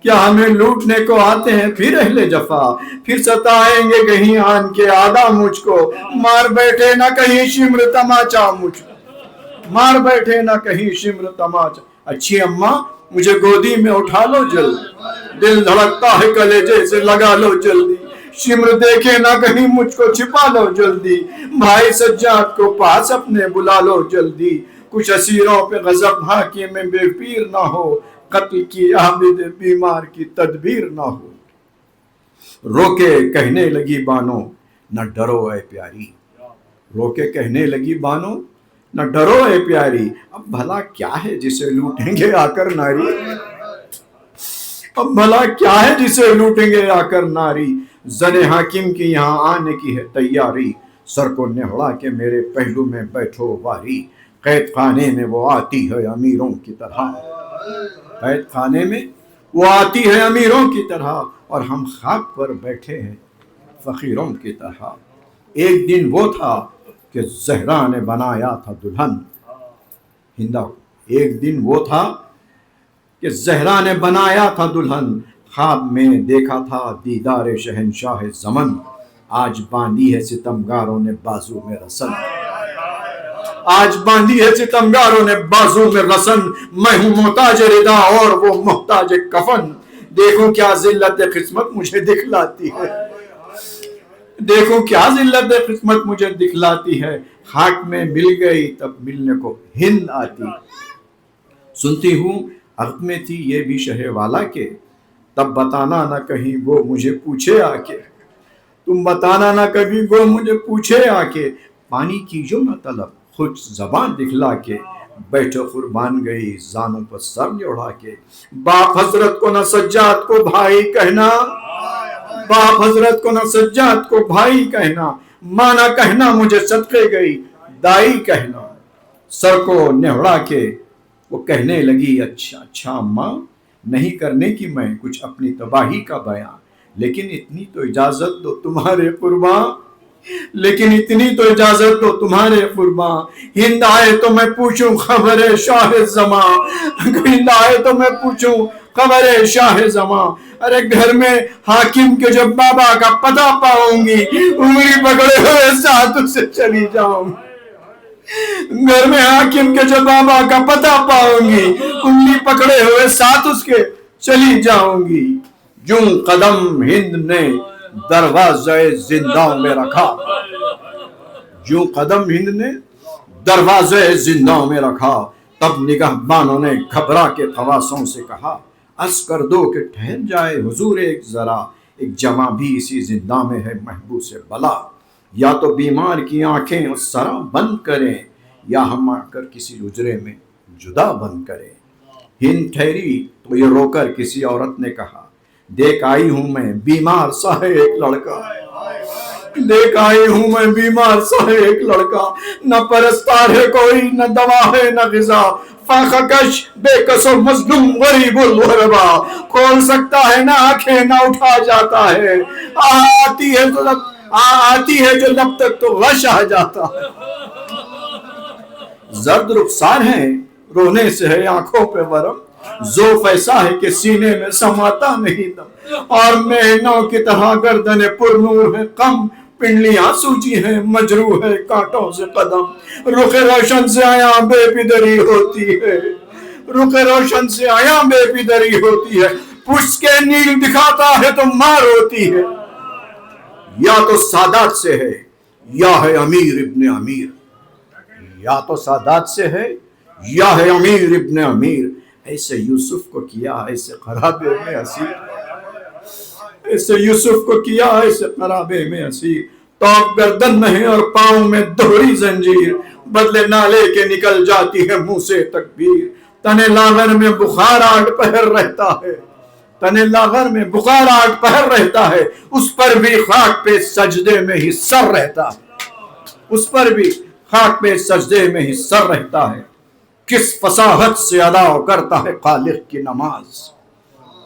S4: کیا ہمیں لوٹنے کو آتے ہیں پھر اہل جفا، پھر ستائیں گے کہیں آن کے آدھا مجھ کو، مار بیٹھے نہ کہیں شمر تماچا مجھ کو، مار بیٹھے نہ کہیں شمر تماچا، اچھی اماں مجھے گودی میں اٹھا لو جلد، دل دھڑکتا ہے کلیجے سے لگا لو جلدی، شمر دیکھے نہ کہیں مجھ کو چھپا لو جلدی، بھائی سجاد کو پاس اپنے بلا لو جلدی، کچھ اسیروں پہ غضب حاکم میں بے پیر نہ ہو، قتل کی عامد بیمار کی تدبیر نہ ہو، رو کے کہنے لگی بانو نہ ڈرو اے پیاری، رو کے کہنے لگی بانو نہ ڈرو اے پیاری، اب بھلا کیا ہے جسے لوٹیں گے آ کر ناری، اب بھلا کیا ہے جسے لوٹیں گے آ کر ناری، زن حاکم کی یہاں آنے کی ہے تیاری، سر کو نہڑا کے میرے پہلو میں بیٹھو واری، قید خانے میں وہ آتی ہے امیروں کی طرح، قید خانے میں وہ آتی ہے امیروں کی طرح، اور ہم خاک پر بیٹھے ہیں فقیروں کی طرح، ایک دن وہ تھا کہ زہرا نے بنایا تھا دلہن، ہندا، ایک دن وہ تھا کہ زہرا نے بنایا تھا دلہن، خواب میں دیکھا تھا دیدار شہنشاہ زمن، آج باندھی ہے ستمگاروں نے بازو میں رسن، آج باندھی ہے ستمگاروں نے بازو میں رسن، میں ہوں محتاج ردا اور وہ محتاج کفن، دیکھوں کیا ذلت قسمت مجھے دکھلاتی ہے، دیکھوں کیا ذلت قسمت مجھے دکھلاتی ہے، خاک میں مل گئی تب ملنے کو ہند آتی، سنتی ہوں عقد میں تھی یہ بھی شہر والا کے، تب بتانا نہ کہیں وہ مجھے پوچھے آ کے، تم بتانا نہ کبھی وہ مجھے پوچھے آ کے، پانی کی جو نہ طلب خود زبان دکھلا کے، بیٹھو قربان گئی زانوں پر سر جوڑا کے، باپ حضرت کو نہ سجاد کو بھائی کہنا، باپ حضرت کو نہ سجاد کو بھائی کہنا، ماں نہ کہنا مجھے صدقے گئی دائی کہنا، سر کو نہڑا کے وہ کہنے لگی اچھا اچھا اماں، نہیں کرنے کی میں کچھ اپنی تباہی کا بیان، لیکن اتنی تو اجازت دو تمہارے قربان لیکن اتنی تو اجازت دو تمہارے قرباں، ہند آئے تو میں پوچھوں خبر شاہ زماں، ہند آئے تو میں پوچھوں خبر شاہ زماں۔ ارے گھر میں حاکم کے جب بابا کا پتہ پاؤں گی، انگلی پکڑے ہوئے ساتھ اسے چلی جاؤں گی، گھر میں حاکم کے جب بابا کا پتہ پاؤں گی، انگلی پکڑے ہوئے ساتھ اس کے چلی جاؤں گی۔ جوں قدم ہند نے دروازے زنداں میں رکھا، جوں قدم ہند نے دروازے زنداں میں رکھا، تب نگہبانوں نے گھبرا کے خواصوں سے کہا، عرض کر دو کہ ٹھہر جائے حضور ایک ذرا، ایک جواں بھی اسی زنداں میں ہے محبوس بلا، یا تو بیمار کی آنکھیں اس طرح بند کریں، یا ہم آ کر کسی حجرے میں جدا بند کریں۔ ہند ٹھہری تو یہ رو کر کسی عورت نے کہا، دیکھ آئی ہوں میں بیمار سا ہے ایک لڑکا، دیکھ آئی ہوں میں بیمار سا ہے ایک لڑکا، نہ پرستار ہے کوئی، نہ دوا ہے نہ غذا، فاقہ کش بے کس و مظلوم غریب الغربا، کھول سکتا ہے نہ آنکھیں نہ اٹھا جاتا ہے، آتی ہے جو لب تک تو غش آ جاتا ہے۔ زرد رخسار ہے رونے سے ہے آنکھوں پہ ورم، ذوف ایسا ہے کہ سینے میں سماتا نہیں دم، اور مہینوں کی طرح گردن پر نور ہے کم، پنڈلیاں سوجی ہیں مجروح ہے کانٹوں سے قدم، رخ روشن سے آیا بے پدری ہوتی ہے، رخ روشن سے آیا بے پدری ہوتی ہے، پشت کے نیل دکھاتا ہے تو مار ہوتی ہے، یا تو سادات سے ہے یا ہے امیر ابن امیر، یا تو سادات سے ہے یا ہے امیر ابن امیر، ایسے یوسف کو کیا ایسے خرابے میں اسیر، ایسے یوسف کو کیا ایسے خرابے میں اسیر، توق گردن میں ہے اور پاؤں میں دوہری زنجیر، بدلے نالے کے نکل جاتی ہے منہ سے تکبیر، تنے لاغر میں بخار 8 پہر رہتا ہے، تنے لاغر میں بخار 8 پہر رہتا ہے، اس پر بھی خاک پہ سجدے میں ہی سر رہتا ہے، اس پر بھی خاک پہ سجدے میں ہی سر رہتا ہے، کس فصاحت سے ادا کرتا ہے خالق کی نماز،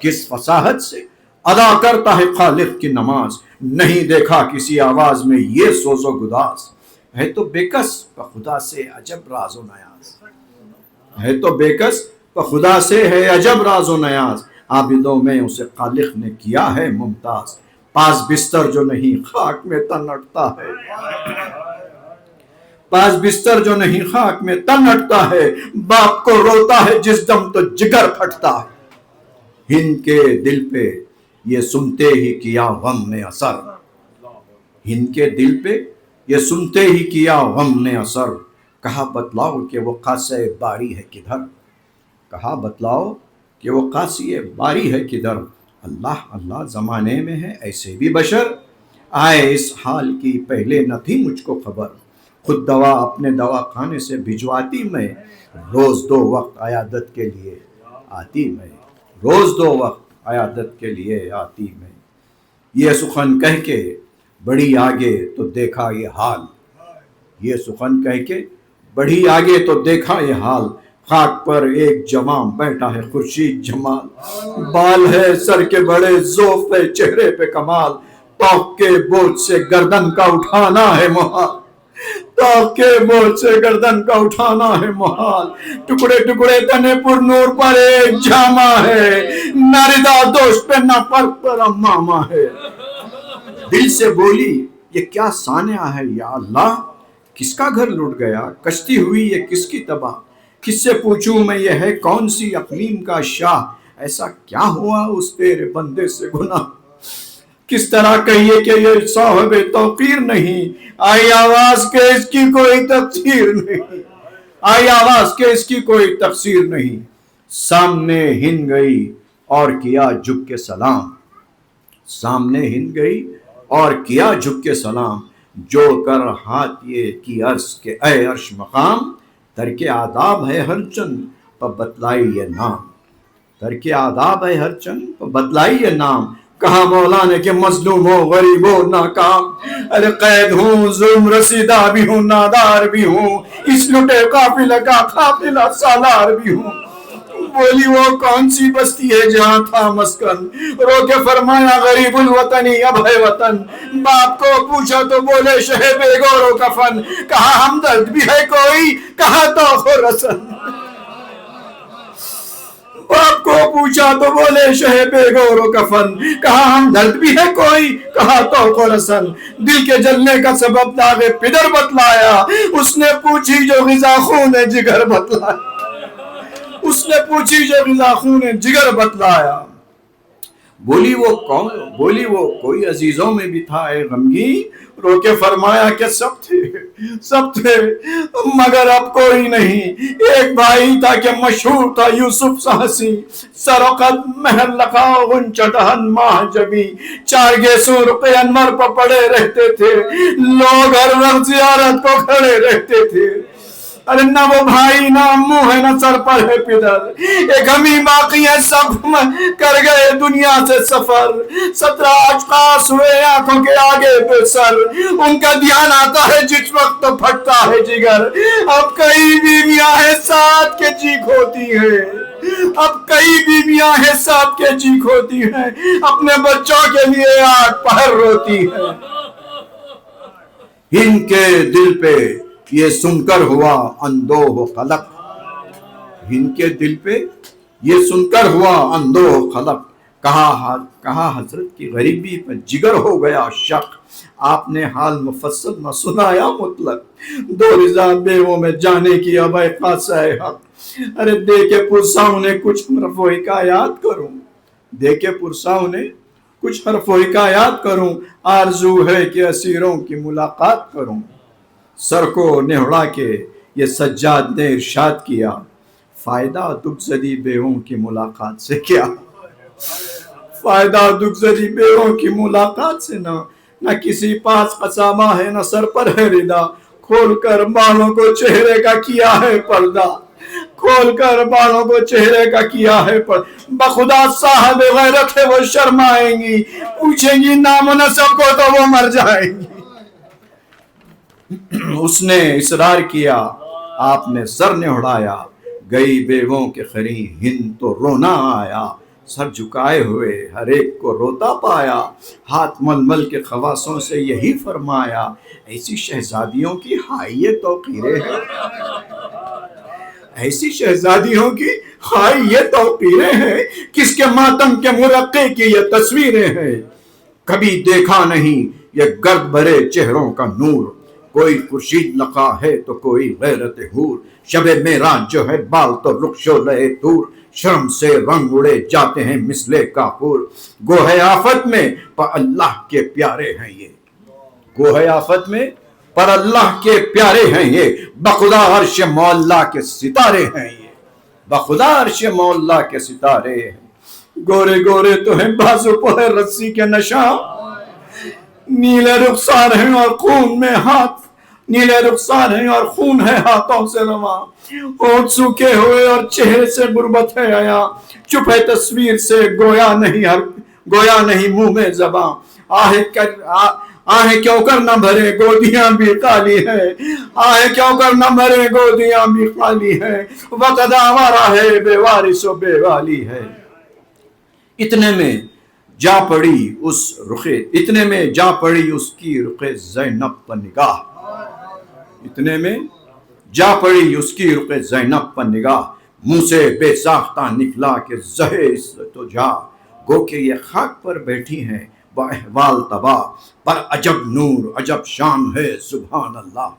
S4: کس فصاحت سے ادا کرتا ہے خالق کی نماز، نہیں دیکھا کسی آواز میں یہ سوز و گداز، ہے تو بے کس و خدا سے عجب راز و نیاز، ہے تو بے کس و خدا سے ہے عجب راز و نیاز، عابدوں میں اسے خالق نے کیا ہے ممتاز، پاس بستر جو نہیں خاک میں تن اٹھتا ہے، پاس بستر جو نہیں خاک میں تن اٹھتا ہے، باپ کو روتا ہے جس دم تو جگر پھٹتا ہے، ہند کے دل پہ یہ سنتے ہی کیا غم نے اثر، ہند کے دل پہ یہ سنتے ہی کیا غم نے اثر، کہا بتلاؤ کہ وہ قاصِ باری ہے کدھر، کہا بتلاؤ کہ وہ قاصِ باری ہے کدھر، اللہ اللہ زمانے میں ہے ایسے بھی بشر، آئے اس حال کی پہلے نہ تھی مجھ کو خبر، خود دوا اپنے دوا خانے سے بھجواتی میں، روز 2 وقت عیادت کے لیے آتی میں، روز 2 وقت عیادت کے لیے آتی میں، یہ سخن کہہ کے بڑی آگے تو دیکھا یہ حال، یہ سخن کہہ کے بڑی آگے تو دیکھا یہ حال، خاک پر ایک جواں بیٹھا ہے خورشید جمال، بال ہے سر کے بڑے ذوف ہے چہرے پہ کمال، توق کے بوجھ سے گردن کا اٹھانا ہے محال، توق کے بوجھ سے گردن کا اٹھانا ہے محال، ٹکڑے ٹکڑے تنے پر نور پر ایک جامع ہے، نہ ردا دوست پہ نہ فرق پر امامہ ہے، دل سے بولی یہ کیا سانحہ ہے یا اللہ، کس کا گھر لٹ گیا، کشتی ہوئی یہ کس کی تباہ، کس سے پوچھوں میں یہ ہے کون سی اقلیم کا شاہ، ایسا کیا ہوا اس تیرے بندے سے گناہ، کس طرح کہیے کہ یہ صاحب توقیر نہیں، آئی آواز کہ اس کی کوئی تفسیر نہیں، آئی آواز کہ اس کی کوئی تفسیر نہیں، سامنے ہند گئی اور کیا جھک کے سلام، سامنے ہند گئی اور کیا جھک کے سلام، جوڑ کر ہاتھ یہ کی عرض کہ اے عرش مقام، ترک آداب ہے ہر چند پر بتلائی یہ نام، ترک آداب ہے ہر چند پر بتلائی یہ نام، کہا مولا نے کہ مظلوم ہو غریب ہو ناکام، ارے قید ہوں ظلم رسیدہ بھی ہوں نادار بھی ہوں، اس لٹے قافلہ کا قافلہ سالار بھی ہوں، بولی وہ کون سی بستی ہے جہاں تھا مسکن؟ رو کے فرمایا غریب الوطنی اب ہے وطن۔ باپ کو پوچھا تو بولے شہ بے گور و کفن، کہا ہمدرد بھی ہے کوئی، کہا توخ و رسن۔ باپ کو پوچھا تو بولے شہ بے گور و کفن، کہا ہمدرد بھی ہے کوئی، کہا توخ و رسن۔ دل کے جلنے کا سبب داغ پدر بتلایا، اس نے پوچھی جو غذا خون جگر بتلایا، اس نے پوچھی جو غذا خون جگر بتلایا۔ بولی وہ کون؟ بولی وہ کوئی عزیزوں میں بھی تھا اے غمگین؟ رو کے فرمایا کہ سب تھے، سب تھے مگر اب کوئی نہیں۔ ایک بھائی تھا کہ مشہور تھا یوسف سا حسین، سر و قد مہر لقا غنچہ دہن ماہ جبی، چار گیسوں رقے انور پر پڑے رہتے تھے، لوگ ہر وقت زیارت کو کھڑے رہتے تھے۔ ارے نہ وہ بھائی نہ منہ ہے نہ سر پر ہے پدر، ایک ہمیں باقی ہے سب کر گئے دنیا سے سفر۔ 17 اشخاص ہوئے آنکھوں کے آگے بے سر، ان کا دھیان آتا ہے جس وقت تو پھٹتا ہے جگر۔ اب کئی بیویاں ہیں ساتھ کے چیخ ہوتی ہیں، اب کئی بیویاں ہیں ساتھ کے چیخ ہوتی ہیں، اپنے بچوں کے لیے آگ پہر روتی ہیں۔ ان کے دل پہ یہ سن کر ہوا اندوہ خلق، ان کے دل پہ یہ سن کر ہوا اندوہ خلق، کہا حضرت کی غریبی پر جگر ہو گیا شک۔ آپ نے حال مفصل نہ سنایا مطلق، دو رضا بیووں میں جانے کی اب خاصہ حق۔ ارے دے کے پرسا انہیں کچھ حرف و حکایات کروں، دے کے پرسا انہیں کچھ حرف و حکایات کروں، آرزو ہے کہ اسیروں کی ملاقات کروں۔ سر کو نہڑا کے یہ سجاد نے ارشاد کیا، فائدہ دکھ زدی بیووں کی ملاقات سے کیا، فائدہ دکھ زدی بیووں کی ملاقات سے نہ کسی پاس قصابہ ہے نہ سر پر ہے ردا، کھول کر بالوں کو چہرے کا کیا ہے پردہ، کھول کر بالوں کو چہرے کا کیا ہے پردہ۔ بخدا صاحب غیرت ہے وہ شرمائیں گی، پوچھیں گی نام و نسب کو تو وہ مر جائیں گی۔ اس نے اصرار کیا، آپ نے سر نے اڑایا، گئی بیووں کے خری ہند تو رونا آیا، سر جھکائے ہوئے ہر ایک کو روتا پایا، ہاتھ مل مل کے خواصوں سے یہی فرمایا، ایسی شہزادیوں کی ہائی یہ توقیریں ہیں، ایسی شہزادیوں کی ہائی یہ توقیریں ہیں، کس کے ماتم کے مرقع کی یہ تصویریں ہیں۔ کبھی دیکھا نہیں یہ گرد بھرے چہروں کا نور، کوئی خورشید لقا ہے تو کوئی غیرت حور، شب معراج جو ہے بال تو رخ شعلہ طور، شرم سے رنگ اڑے جاتے ہیں مثل کافور، گوہ آفت میں پر اللہ کے پیارے ہیں یہ، گوہ آفت میں پر اللہ کے پیارے ہیں یہ، بخدا عرش مولا کے ستارے ہیں یہ، بخدا عرش مولا کے ستارے ہیں۔ گورے گورے تو ہیں بازو پہ رسی کے نشاں، نیلے رخسار ہیں اور خون میں ہاتھ، نیلے رخسار ہیں اور خون ہے ہاتھوں سے رواں، ہونٹ سوکھے ہوئے اور چہرے سے غربت ہے آیا، چپ ہے تصویر سے گویا نہیں منہ میں زباں، آہیں کیوں کر نہ بھرے گودیاں بھی خالی ہے، آہیں کیوں کر نہ بھرے گودیاں بھی خالی ہے، وقت آوارہ ہے بے وارث و بے والی ہے۔ اتنے میں جا پڑی اس کی رخ زینب پر نگاہ، اتنے میں جا پڑی اس کی رخ زینب پر نگاہ، منہ سے بے ساختہ نکلا کہ زہے تو جا، گو کہ یہ خاک پر بیٹھی ہیں باحوال تباہ، پر عجب نور عجب شان ہے سبحان اللہ،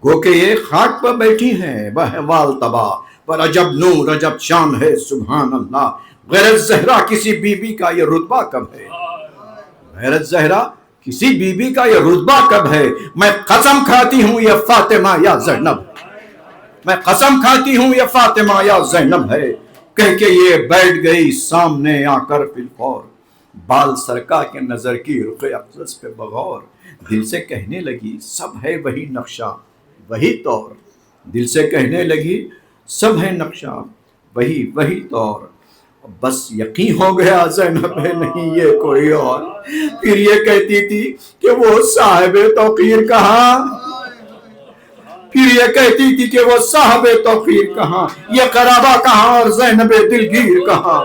S4: گو کہ یہ خاک پر بیٹھی ہیں باحوال تباہ، پر عجب نور عجب شان ہے سبحان اللہ۔ غیرت زہرا کسی بی بی کا یہ رتبہ کب ہے، غیرت زہرا کسی بی بی کا یہ رتبہ کب ہے، میں قسم کھاتی ہوں یہ فاطمہ یا زینب، میں قسم کھاتی ہوں یہ فاطمہ یا زینب ہے، کہہ کے یہ بیٹھ گئی سامنے آ کر فی الفور، بال سرکا کے نظر کی رخ اقدس پہ بغور، دل سے کہنے لگی سب ہے وہی نقشہ وہی طور، دل سے کہنے لگی سب ہے نقشہ وہی طور، بس یقین ہو گیا زینب ہے نہیں یہ کوئی اور، پھر یہ کہتی تھی کہ وہ صاحب توقیر کہاں، پھر یہ کہتی تھی کہ وہ صاحب توقیر کہاں، یہ قرابہ کہاں اور زینب دلگیر کہاں۔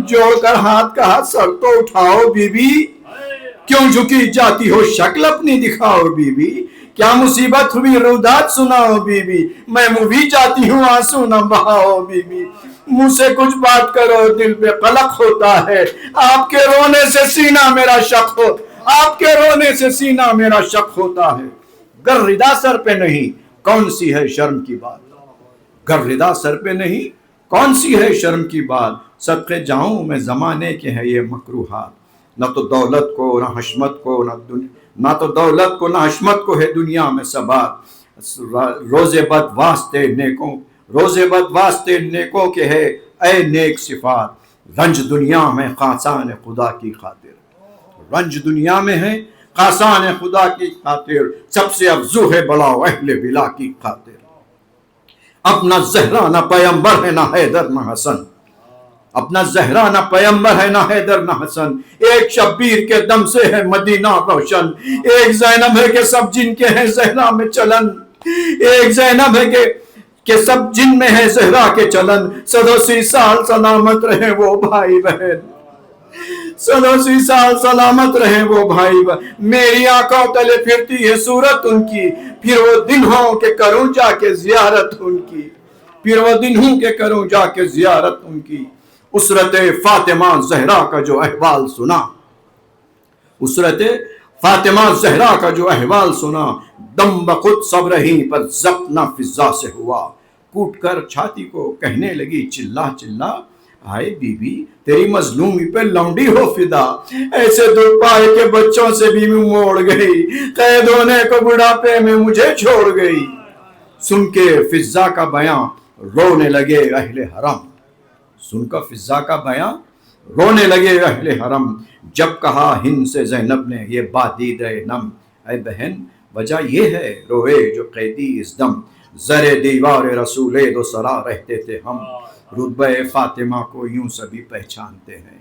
S4: جوڑ کر ہاتھ کہا سر تو اٹھاؤ بی بی، کیوں جھکی جاتی ہو شکل اپنی دکھاؤ بی بی، کیا مصیبت ہوئی رودات سناؤ بی بی، میں منہ بھی جاتی ہوں آنسو نہ بہاؤ بی بی، منہ سے کچھ بات کرو دل پہ قلق ہوتا ہے، آپ کے رونے سے سینہ میرا شق ہو، آپ کے رونے سے سینہ میرا شق ہوتا ہے۔ گر ردا سر پہ نہیں کون سی ہے شرم کی بات، گر ردا سر پہ نہیں کون سی ہے شرم کی بات، صدقے جاؤں میں زمانے کے ہیں یہ مکروہات، نہ تو دولت کو نہ حشمت کو نہ تو دولت کو نہ حشمت کو ہے دنیا میں ثبات، روز بد واسطے نیکوں کے ہے اے نیک صفات، رنج دنیا میں خاصان خدا کی خاطر، رنج دنیا میں ہے خاصان خدا کی خاطر، سب سے افزو ہے بلاؤ اہل بلا کی خاطر، اپنا زہرا نہ پیمبر ہے نہ حیدر نہ حسن، اپنا زہرا نہ پیمبر ہے نہ حیدر نہ حسن، ایک شبیر کے دم سے ہے مدینہ روشن، ایک زینب ہے کہ سب جن کے ہیں زہرا میں چلن، ایک زینب ہے کہ سب جن میں ہے زہرا کے چلن، 180 سال سلامت رہے وہ بھائی بہن، 180 سال سلامت رہے وہ بھائی بہن، میری آنکھوں تلے پھرتی ہے صورت ان کی، پھر وہ دن ہوں کہ کروں جا کے زیارت ان کی، پھر وہ دن ہوں کہ کروں جا کے زیارت ان کی، اسرت فاطمہ زہرا کا جو احوال سنا، اسرت فاطمہ زہرا کا جو احوال سنا، دم بخود سب رہی پر ضبط نہ فضا سے ہوا، کوٹ کر چھاتی کو کہنے لگی چلا چلا، آئے بی بی تیری مظلومی پہ لونڈی ہو فدا، ایسے دل پائے کے بچوں سے بھی میں موڑ گئی، قید ہونے کو بڑھاپے میں مجھے چھوڑ گئی، سن کے فضا کا بیاں رونے لگے اہل حرم، سن کر فضا کا بیاں رونے لگے اہل حرم، جب کہا ہند سے زینب نے یہ بات دید نم، اے بہن وجہ یہ ہے روئے جو قیدی اس دم، زر دیوار رسول دو سرا رہتے تھے ہم، رتبہ فاطمہ کو یوں سبھی پہچانتے ہیں،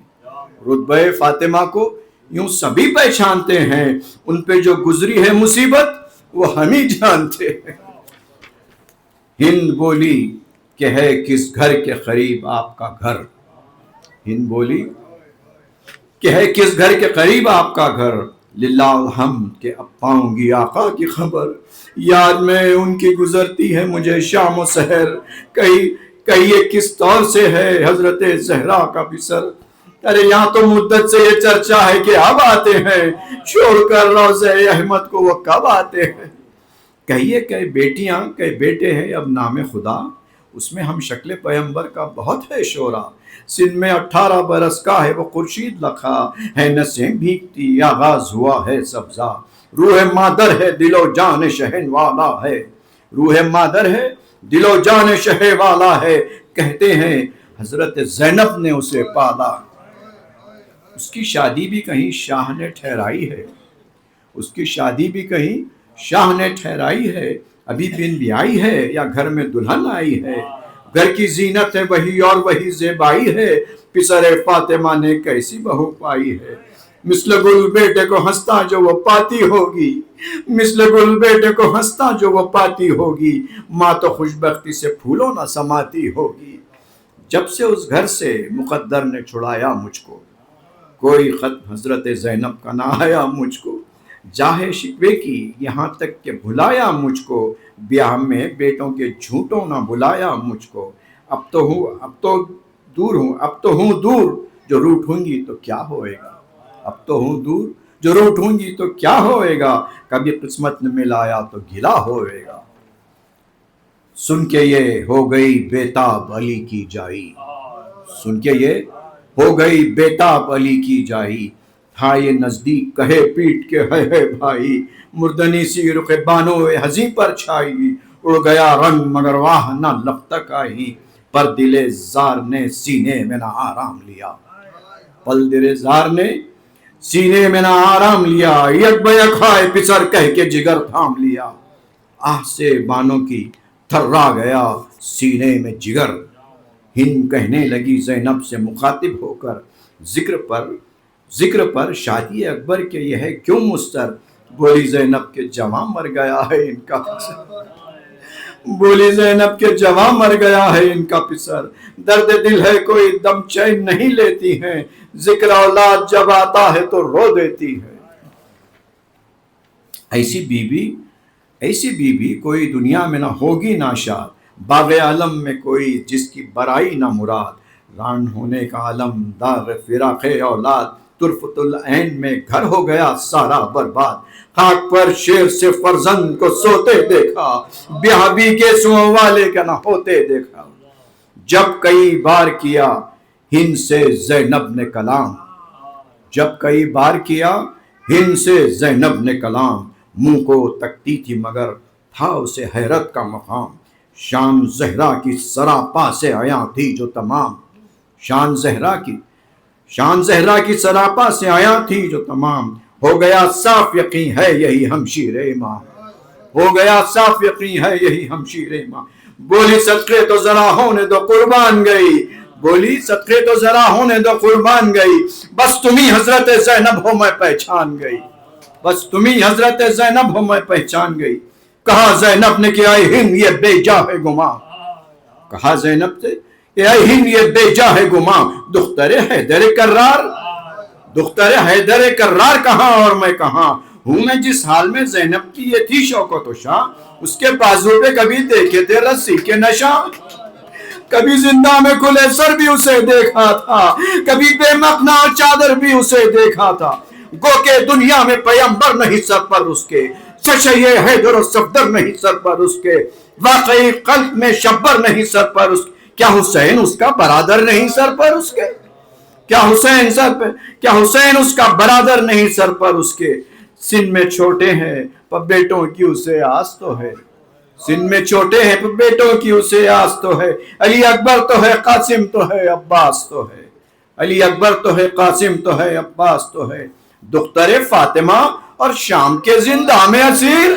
S4: رتبہ فاطمہ کو یوں سبھی پہچانتے ہیں، ان پہ جو گزری ہے مصیبت وہ ہم ہی جانتے ہیں۔ ہند بولی کہ ہے کس گھر کے قریب آپ کا گھر، ہند بولی کہ ہے کس گھر کے قریب آپ کا گھر، للہ الحمد کہ اب پاؤں گی آقا کی خبر، یاد میں ان کی گزرتی ہے مجھے شام و سحر، کہیے کس طور سے ہے حضرت زہرا کا بسر، ارے یہاں تو مدت سے یہ چرچا ہے کہ اب آتے ہیں، چھوڑ کر روضہ احمد کو وہ کب آتے ہیں، کہیے کہ بیٹیاں کہ بیٹے ہیں اب نام خدا، اس میں ہم شکل پیمبر کا بہت ہے شورا، سن میں 18 برس کا ہے وہ خورشید لکھا، ہے نسیں بھیگتی آغاز ہوا ہے سبزہ، روح مادر ہے دل و جان شہن والا ہے، روح مادر ہے دل و جان شہ والا ہے، کہتے ہیں حضرت زینب نے اسے پالا، اس کی شادی بھی کہیں شاہ نے ٹھہرائی ہے، اس کی شادی بھی کہیں شاہ نے ٹھہرائی ہے، ابھی بن بیائی ہے یا گھر میں دلہن آئی ہے، گھر کی زینت ہے وہی اور وہی زیبائی ہے، پسر فاطمہ نے کیسی بہو پائی ہے، مثل گل بیٹے کو ہنستا جو وہ پاتی ہوگی، مثل گل بیٹے کو ہنستا جو وہ پاتی ہوگی، ماں تو خوشبختی سے پھولوں نہ سماتی ہوگی، جب سے اس گھر سے مقدر نے چھڑایا مجھ کو، کوئی خط حضرت زینب کا نہ آیا مجھ کو، جاہے شکوے کی یہاں تک کہ بھلایا مجھ کو، بیاہ میں بیٹوں کے جھوٹوں نہ بلایا مجھ کو، اب تو ہوں دور جو روٹ ہوں گی تو کیا ہوئے گا، اب تو ہوں دور جو روٹ ہوں گی تو کیا ہوئے گا، کبھی قسمت نے ملایا تو گلا ہوئے گا، سن کے یہ ہو گئی بیتاب علی کی جائی، سن کے یہ ہو گئی بیتاب علی کی جائی، تھا یہ نزدیک کہے پیٹ کے ہے بھائی، مردنی سی رخ بانو حزیں پر چھائی، اڑ گیا رنگ مگر واہ نہ لب تک آئی، پر دل زار نے سینے میں نہ آرام لیا، پل دل زار نے سینے میں نہ آرام لیا، یک بیک ہائے پسر کہہ کے جگر تھام لیا، آہ سے بانوں کی تھرا گیا سینے میں جگر، ہند کہنے لگی زینب سے مخاطب ہو کر، ذکر پر شادی اکبر کے یہ ہے کیوں مستر، بولی زینب کے جوان مر گیا ہے ان کا بولی زینب کے جوان مر گیا ہے ان کا پسر، درد دل ہے کوئی دم چین نہیں لیتی ہیں، ذکر اولاد جب آتا ہے تو رو دیتی ہے۔ ایسی بیوی کوئی دنیا میں نہ ہوگی ناشاد، باغ عالم میں کوئی جس کی برائی نہ مراد، ران ہونے کا علم داغ فراق اولاد، طرفت العین میں گھر ہو گیا سارا برباد، خاک پر شیر سے فرزند کو سوتے دیکھا، بیاہ بھی کے سو والے کا نہ ہوتے دیکھا۔ جب کئی بار کیا ہند سے زینب نے کلام، جب کئی بار کیا ہند سے زینب نے کلام، منہ کو تکتی تھی مگر تھا اسے حیرت کا مقام، شان زہرا کی سراپا سے عیاں تھی جو تمام، شان زہرا کی سراپا سے عیاں تھی جو تمام، ہو گیا صاف یقین ہے یہی ہمشیر امام، ہو گیا صاف یقین ہے یہی ہمشیر امام۔ بولی صدقے تو ذرا ہونے دو قربان گئی، بولی صدقے تو ذرا ہونے دو قربان گئی، بس تمہیں حضرت زینب ہو میں پہچان گئی، بس تمہیں حضرت زینب ہو میں پہچان گئی۔ کہا زینب نے کہ اے ہند یہ بے جا ہے گماں، کہا زینب سے کہ اے ہند یہ بے جا ہے گماں، دختر حیدر کرار، دختر حیدر کرار کہاں اور میں کہاں ہوں، میں جس حال میں زینب کی یہ تھی شوکت و شان، اس کے بازو پہ کبھی دیکھے تھے رسی کے نشان، کبھی زندہ میں کھلے سر بھی اسے دیکھا تھا، کبھی بے مخنا اور چادر بھی اسے دیکھا تھا، گو کہ دنیا میں پیمبر نہیں سر پر اس کے، چشیے حیدر و صفدر نہیں سر پر اس کے، واقعی قلب میں شبر نہیں سر پر اس کے، کیا حسین اس کا برادر نہیں سر پر اس کے، کیا حسین اس کا برادر نہیں سر پر اس کے، سن میں چھوٹے ہیں پر بیٹوں کی اسے آس تو ہے، سن میں چھوٹے ہیں پر بیٹوں کی اسے آس تو ہے، علی اکبر تو ہے قاسم تو ہے عباس تو ہے، علی اکبر تو ہے قاسم تو ہے عباس تو ہے، دختر فاطمہ اور شام کے زندہ میں اسیر،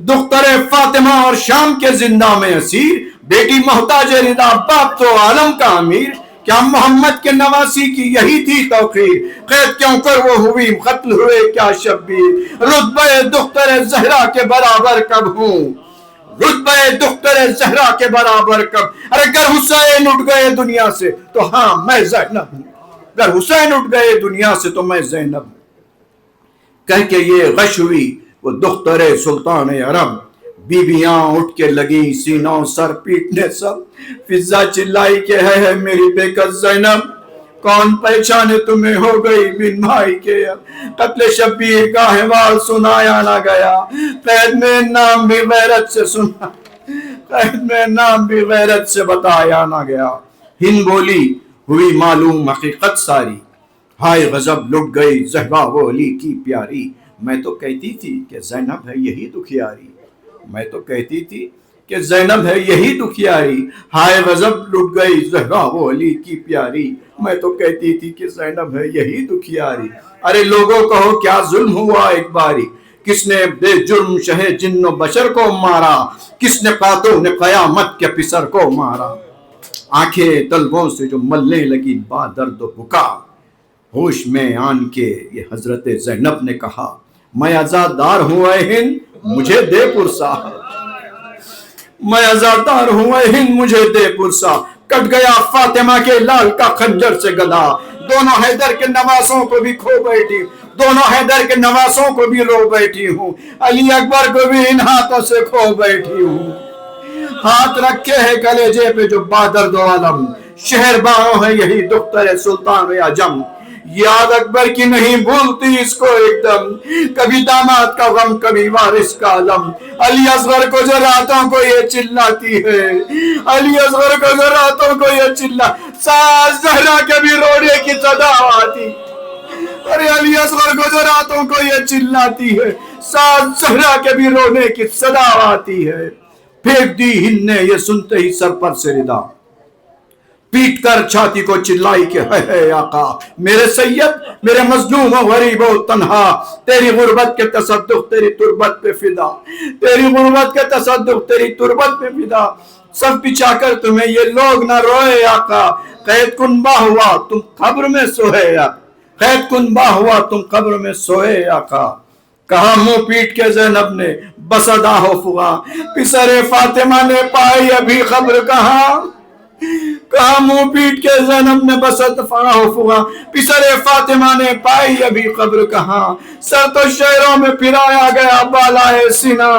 S4: دختر فاطمہ اور شام کے زندہ میں اسیر، بیٹی محتاج رضا باپ تو عالم کا امیر، کیا محمد کے نواسی کی یہی تھی توقیر، قید کیوں کر وہ ہوئی قتل ہوئے کیا شبیر، رتبہ دختر زہرا کے برابر کب ہوں، رتبہ دختر زہرا کے برابر کب، ارے گر حسین اٹھ گئے دنیا سے تو ہاں میں زینب ہوں، گر حسین اٹھ گئے دنیا سے تو میں زینب ہوں۔ کہہ کے یہ غش ہوئی وہ دختر سلطان عرب، بیویاں اٹھ کے لگیں سینوں سر پیٹنے سب، فضا چلائی کہ ہے میری بیکت زینب، کون پہچانے تمہیں ہو گئی بن بھائی کے، قتل شبیر کا احوال سنایا نہ گیا، قید میں نام بھی غیرت سے سنا، قید میں نام بھی غیرت سے بتایا نہ گیا۔ ہند بولی ہوئی معلوم حقیقت ساری، ہائے غضب لٹ گئی زہرا وہ علی کی پیاری، میں تو کہتی تھی کہ زینب ہے یہی دکھیاری، میں تو کہتی تھی کہ زینب ہے یہی دکھیاری، ہائے غضب لٹ گئی زہرا وہ علی کی پیاری، میں تو کہتی تھی کہ زینب ہے یہی دکھیاری۔ ارے لوگوں کہو کیا ظلم ہوا ایک باری، کس نے بے جرم شہ جن و بشر کو مارا، کس نے قاتل نے قیامت کے پسر کو مارا، آنکھیں طلبوں سے جو ملنے لگی با درد و بکا، ہوش میں آن کے یہ حضرت زینب نے کہا میں عزادار ہوں اے ہند مجھے دے پرسا، میں عزادار ہوں اے ہند مجھے دے پرسا، کٹ گیا فاطمہ کے لال کا خنجر سے گلا، دونوں حیدر کے نواسوں کو بھی کھو بیٹھی، دونوں حیدر کے نواسوں کو بھی رو بیٹھی ہوں، علی اکبر کو بھی ان ہاتھوں سے کھو بیٹھی ہوں، ہاتھ رکھے ہے کلیجے پہ جو بادر دو عالم، شہر باہوں ہے یہی دختر سلطان عجم، یاد اکبر کی نہیں بھولتی اس کو ایک دم، کبھی داماد کا غم کبھی وارث کا علم، علی اصغر کو جو راتوں کو یہ چلاتی ہے، علی اصغر کو جو راتوں کو یہ ساز زہرا کے بھی رونے کی صدا آتی، ارے علی اصغر کو جو راتوں کو یہ چلاتی ہے، ساز زہرا کے بھی رونے کی صدا آتی ہے۔ پھینک دی ہند نے یہ سنتے ہی سر پر سے ردا، پیٹ کر چھاتی کو چلائی کہ ہے آقا میرے سید، میرے مظلوم و غریب و تنہا، تیری غربت کے تصدق تیری تربت پہ فدا، تیری غربت کے تصدق تیری تربت پہ فدا، سب بچا کر تمہیں یہ لوگ نہ روئے آقا، قید کنبہ ہوا تم قبر میں سوئے آقا، قید کنبہ ہوا تم قبر میں سوئے آقا، کہا منہ پیٹ کے زینب نے بس ادا ہو فغاں، پسر فاطمہ نے پائی ابھی خبر کہاں، کہا منہ پیٹ کے زینب نے بس ادا ہو فغاں، پسر فاطمہ نے پائی ابھی خبر کہاں، سر تو شہروں میں پھرایا گیا بالائے سینہ،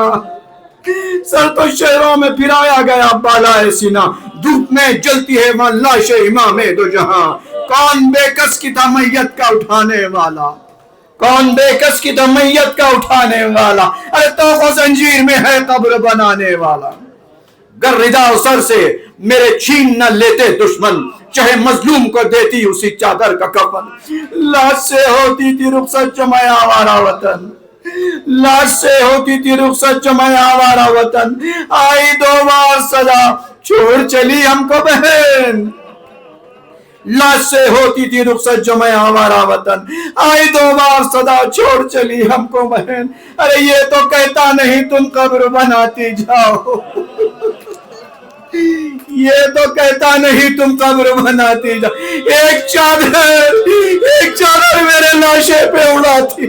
S4: سر تو شہروں میں پھرایا گیا بالائے سینہ، دھوپ میں جلتی ہے وہاں لاش امام دو جہاں، کون بے کس کی تھا میت کا اٹھانے والا، کون بے کس کی تھا میت کا اٹھانے والا، ارے توق و زنجیر میں ہے قبر بنانے والا، گر ردا و سر سے میرے چھین نہ لیتے دشمن، چاہے مظلوم کو دیتی اسی چادر کا کفن، لاش سے ہوتی تھی رخصت جو میں آوارہ وطن، لاش سے ہوتی تھی رخصت جو میں آوارہ وطن، آئی دو بار صدا چھوڑ چلی ہم کو بہن، لاش سے ہوتی تھی رخصت جو میں آوارہ وطن، آئی دو بار صدا چھوڑ چلی ہم کو بہن، ارے یہ تو کہتا نہیں تم قبر بناتی جاؤ، یہ تو کہتا نہیں تم قبر بناتی جاؤ، ایک چادر میرے لاشے پہ اڑاتی،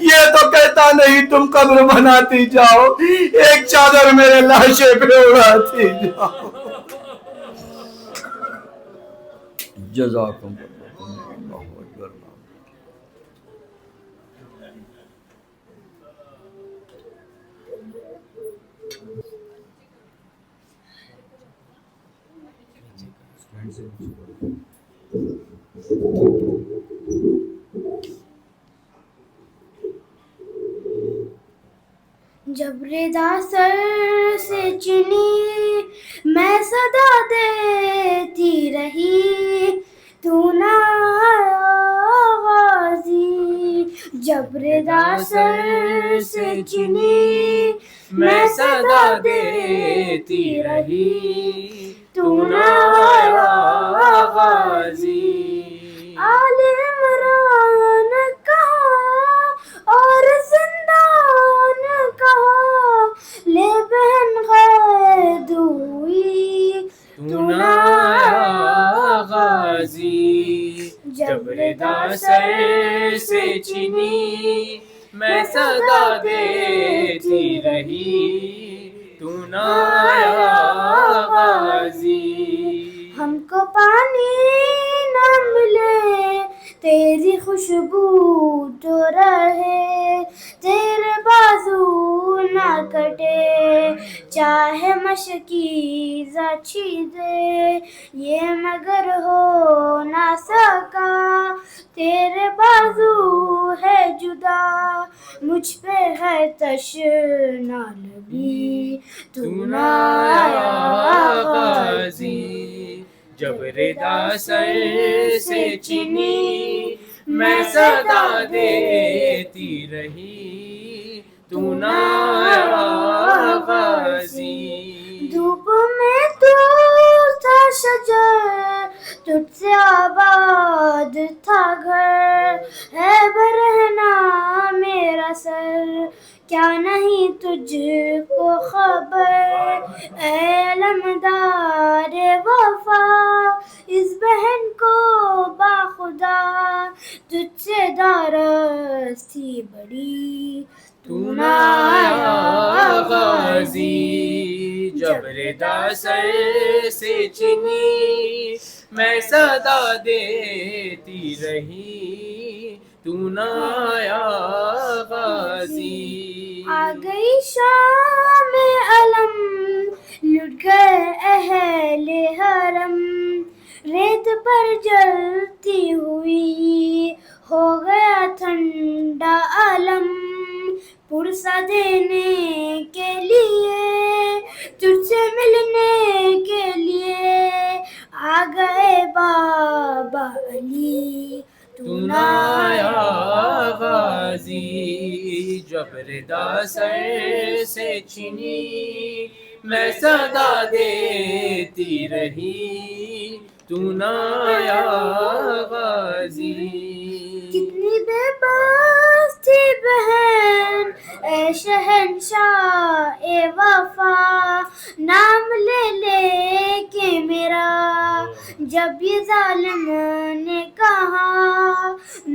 S4: یہ تو کہتا نہیں تم قبر بناتی جاؤ، ایک چادر میرے لاشے پہ اڑاتی جاؤ۔ جزاکم اللہ اکبر۔
S5: جب ردا سر سے چنی میں صدا دیتی رہی، تو نہ غازی، جب ردا سر سے چنی میں صدا دیتی رہی، تو نہ غازی، آل عمران کہاں اور زندان کہاں، لے بہن قید ہوئی تو نہ غازی، جب ردا سر سے چنی میں صدا دیتی رہی، تو نہ غازی، ہم کو پانی نہ ملے تیری خوشبو تو رہے، تیرے بازو نہ کٹے چاہے مشکیزہ چھیدے، یہ مگر ہو نہ سکا تیرے بازو ہے جدا، مجھ پہ ہے تشنا لبی تو نہ غازی، جب ردا سر سے چنی میں صدا دیتی رہی، تو نہ غازی، دھوپ میں تو تھا شجر تجھ سے آباد تھا گھر، ہے برہنا میرا سر کیا نہیں تجھ کو خبر، اے علمدار وفا اس بہن کو باخدا، تجھ سے دارس تھی بڑی تو نہ غازی، جب ردا سر سے چنی میں صدا دیتی رہی، تو نہ غازی، آ گئی شام علم لٹ گئے اہل حرم، ریت پر جلتی ہوئی ہو گیا ٹھنڈا علم، پرسہ دینے کے لیے تجھ سے ملنے کے لیے آ گئے بابا علی تو نہ غازی، جب ردا سر سے چنی میں صدا دیتی رہی، تو نہ غازی، کتنی بے بس تھی بہن اے شہنشاہ اے وفا، نام لے لے کے میرا جب یہ ظالم نے کہا،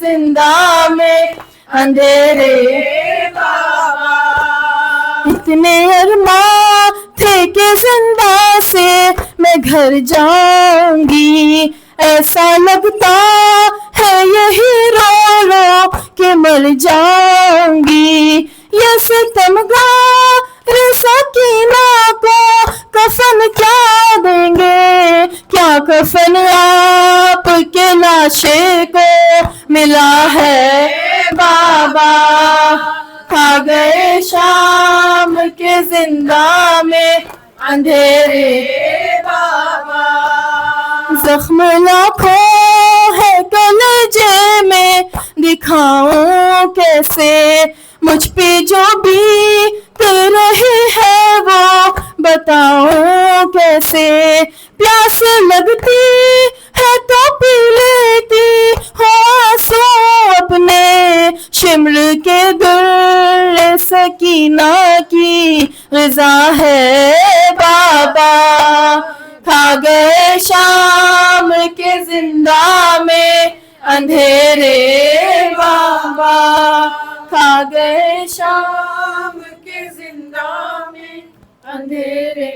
S6: زندہ میں اندھیرے اتنے ارماں تھے کہ زندہ سے میں گھر جاؤں گی، ایسا لگتا ہے یہی رو رو کہ مر جاؤں گی، یہ ستمگار سکینہ کو کفن کیا دیں گے، کیا کفن آپ کے لاشے کو ملا ہے بابا، کھا گئے شام کے زندہ میں اندھیرے بابا، زخم لاکھوں ہے کلیجے میں دکھاؤں کیسے، مجھ پہ جو بیت رہی ہے وہ بتاؤں کیسے، پیاس لگتی ہے تو پی لیتی ہوں آنسو اپنے، شمر کے در سکینہ کی غذا ہے بابا، کھا گئے شام کے زندہ میں اندھیرے بابا، کھا گئے شام کے زندہ میں اندھیرے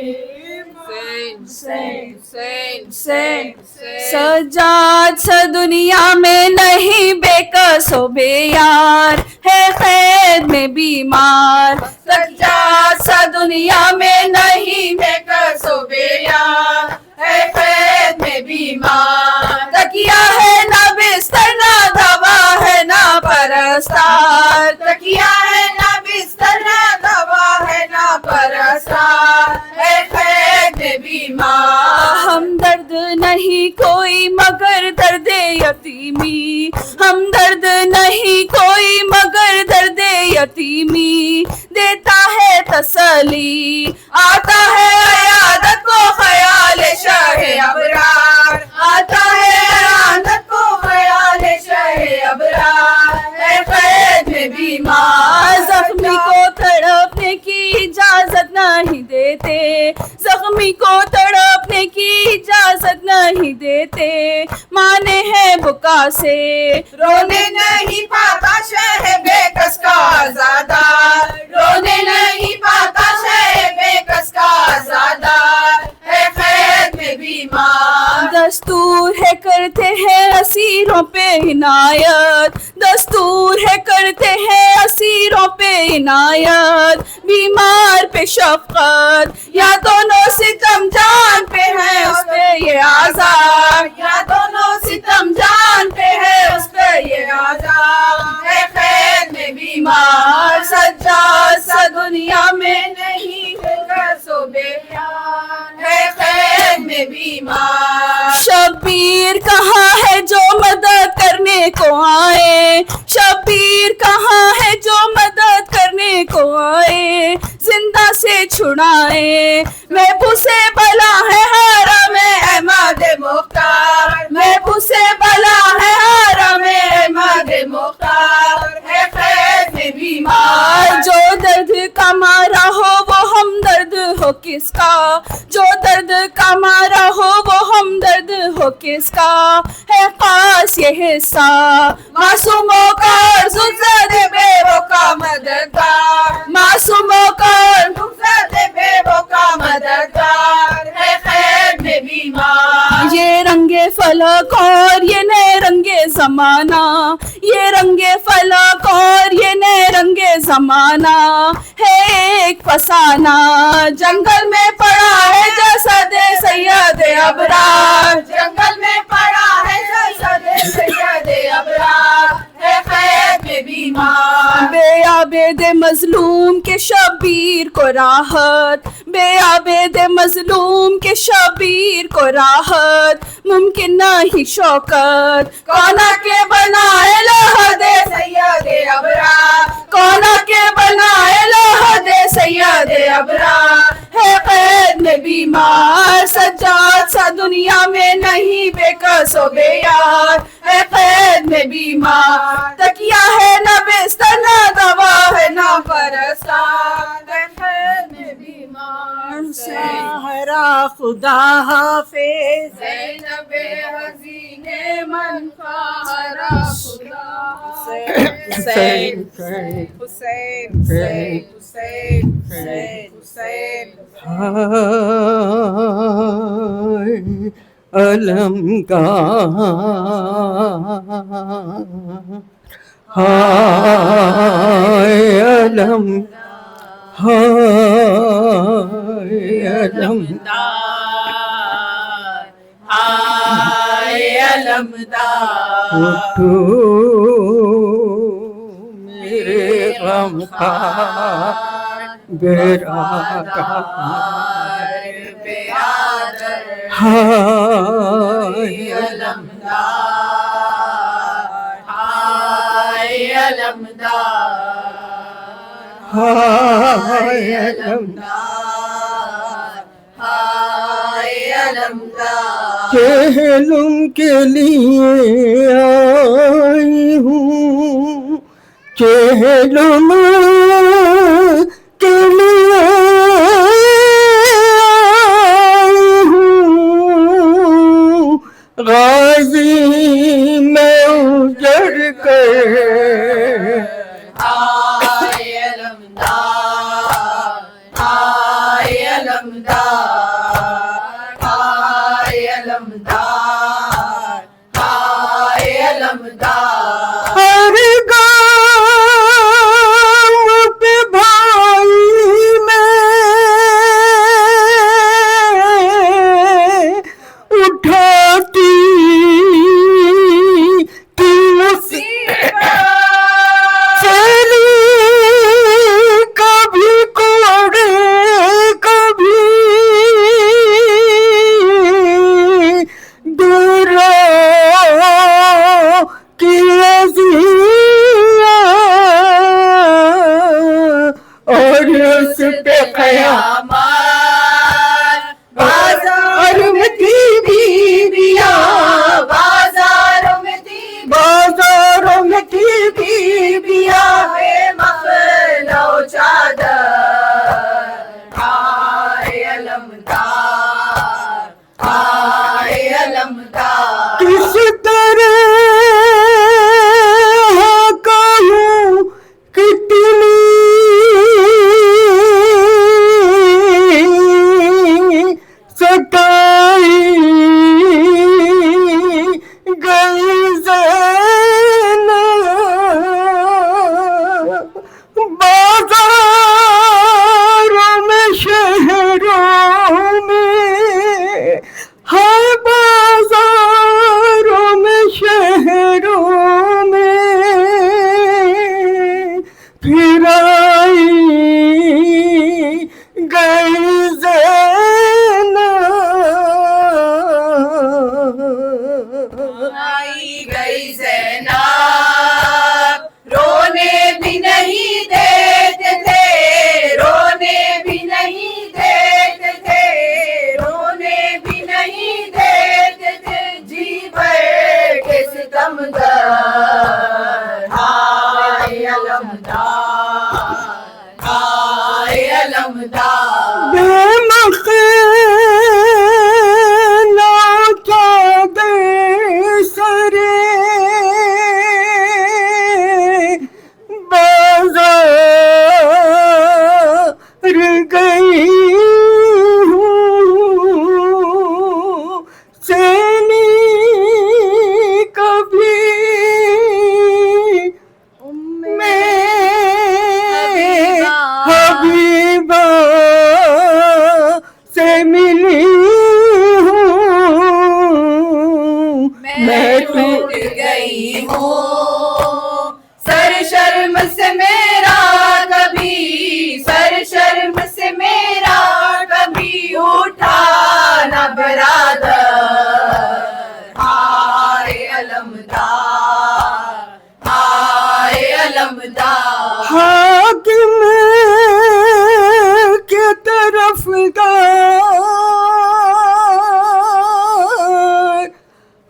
S6: سجاد سا دنیا میں نہیں بے کس و بے یار ہے قید میں بیمار، سجاد سا دنیا میں نہیں بے کس و بے یار ہے قید میں بیمار، تکیہ ہے نہ بستر نہ دوا ہے نہ پرستار، تکیہ ہے نہ بستر نہ دوا ہے نہ پرستار ہے قید میں بیمار، ہم درد نہیں کوئی مگر درد یتیمی، ہم درد نہیں کوئی مگر درد یتیمی، دیتا ہے تسلی آتا ہے عیادت کو خیال شاہ ابرار، آتا ہے عیادت کو خیال شاہ ابرار ہے قید میں بیمار، زخمی کو تڑپنے کی اجازت نہیں دیتے، زخمی کو تڑپنے کی اجازت نہیں دیتے، مانے ہیں بکا سے رونے نہیں پاتا شہ بے کس کا آزادار، رونے نہیں پاتا شہ بے کس کا آزادار ہے قید میں بیمار، دستور ہے کرتے ہیں اسیروں پہ عنایت، دستور ہے کرتے ہیں اسیروں پہ عنایت، بیمار پہ شفقت، یا دونوں ستم جان پہ ہے اس پہ یہ آزاد، یا دونوں ستم جان پہ ہے اس پہ یہ آزاد ہے قید میں بیمار، سجاد سا دنیا میں نہیں بے کس و بے یار ہے قید میں بیمار، شبیر کہاں ہے جو مدد کرنے کو آئے، شبیر کہاں ہے جو مدد کرنے کو آئے، زندہ سے چھڑائے، محبوب سے بلا ہے حرم احمد مختار، محبوب سے بلا ہے حرم احمد مختار ہے قید میں بیمار، جو درد کا مارا ہو وہ ہمدرد ہو کس کا، جو درد کا مارا ہو وہ ہمدرد ہو کس کا، ہے خاص یہ حصہ معصوموں کا زد بے وہ کا مددگار، معصوموں کا زد بے وہ کا مددگار ہے قید میں بیمار، یہ رنگ فلک اور یہ نئے رنگ زمانہ، یہ رنگ فلک اور یہ نئے رنگ زمانہ ہے ایک فسانہ، جنگل میں پڑا ہے جسد سید ابرار، جنگل میں پڑا ہے جسد سید ابرار ہے قید میں بیمار، بے عابد مظلوم کے شبیر کو راحت، بے عابد مظلوم کے شبیر کو راحت، ممکن نہیں شوکت، کونا کے بنائے لحد سید ابرار، کونا کے بنائے لحد سید ابرار ہے قید میں بیمار، سجاد سا دنیا میں نہیں بے کس و بے یار ہے قید میں بیمار، تکیہ ہے نہ بستر نہ دوا ہے نہ پرستار ہے قید میں بیمار، سہرا خدا حافظ زینب حزین من خواہرا خدا Hussein, Hussein, Hussein, Hussein, Hussein, Hussein, Hussein.
S7: ہائے علمگار، ہائے علم، ہائے علمدار،
S6: ہائے علمدار،
S7: اٹھو میرے غم خار بیرادار، ہائے
S6: علمدار، ہائے علمدار،
S7: ہائے علم،
S6: ہائے علمدار،
S7: چہلم کے لیے آئی ہوں، چہلم کے لیے آئی ہوں، غازی میں اجڑ کر،
S6: ہائے علمدار، ہائے علمدار، ہائے علمدار، ہائے علمدار،
S7: ہر گام پہ بھائی میں اٹھاتی تھی چلی، کبھی کوڑے کبھی درا کی اذیت، اور اس پہ قیامت، بازار میں تھی بیویاں،
S6: بازاروں میں تھی
S7: بازاروں میں تھی بیویاں،
S6: بے مخلو چادر، ہائے علمدار، ہائے علمدار،
S7: کس طرح کہوں کتنی ستائی گئی زینب، بازاروں میں شہروں میں، ہر بازاروں میں شہروں میں پھر آئی گئی زینب،
S6: آئی گئی زینب، رونے بھی نہیں دیتے تھے، رونے بھی نہیں دیتے تھے، رونے بھی نہیں دیتے تھے، جی بھر کے ستمگر، ہائے علمدار، ہائے علمدار،
S7: بے مخلو چادر سرے بازار گئی ہوں، سینی کبھی میں حبیبہ سے ملی ہوں،
S6: میں ٹوٹ گئی ہوں، سر شرم سے میرا کبھی، سر شرم سے میرا کبھی اٹھا نہ برادر، ہائے علمدار، ہائے علمدار،
S7: حاکم کے طرف گار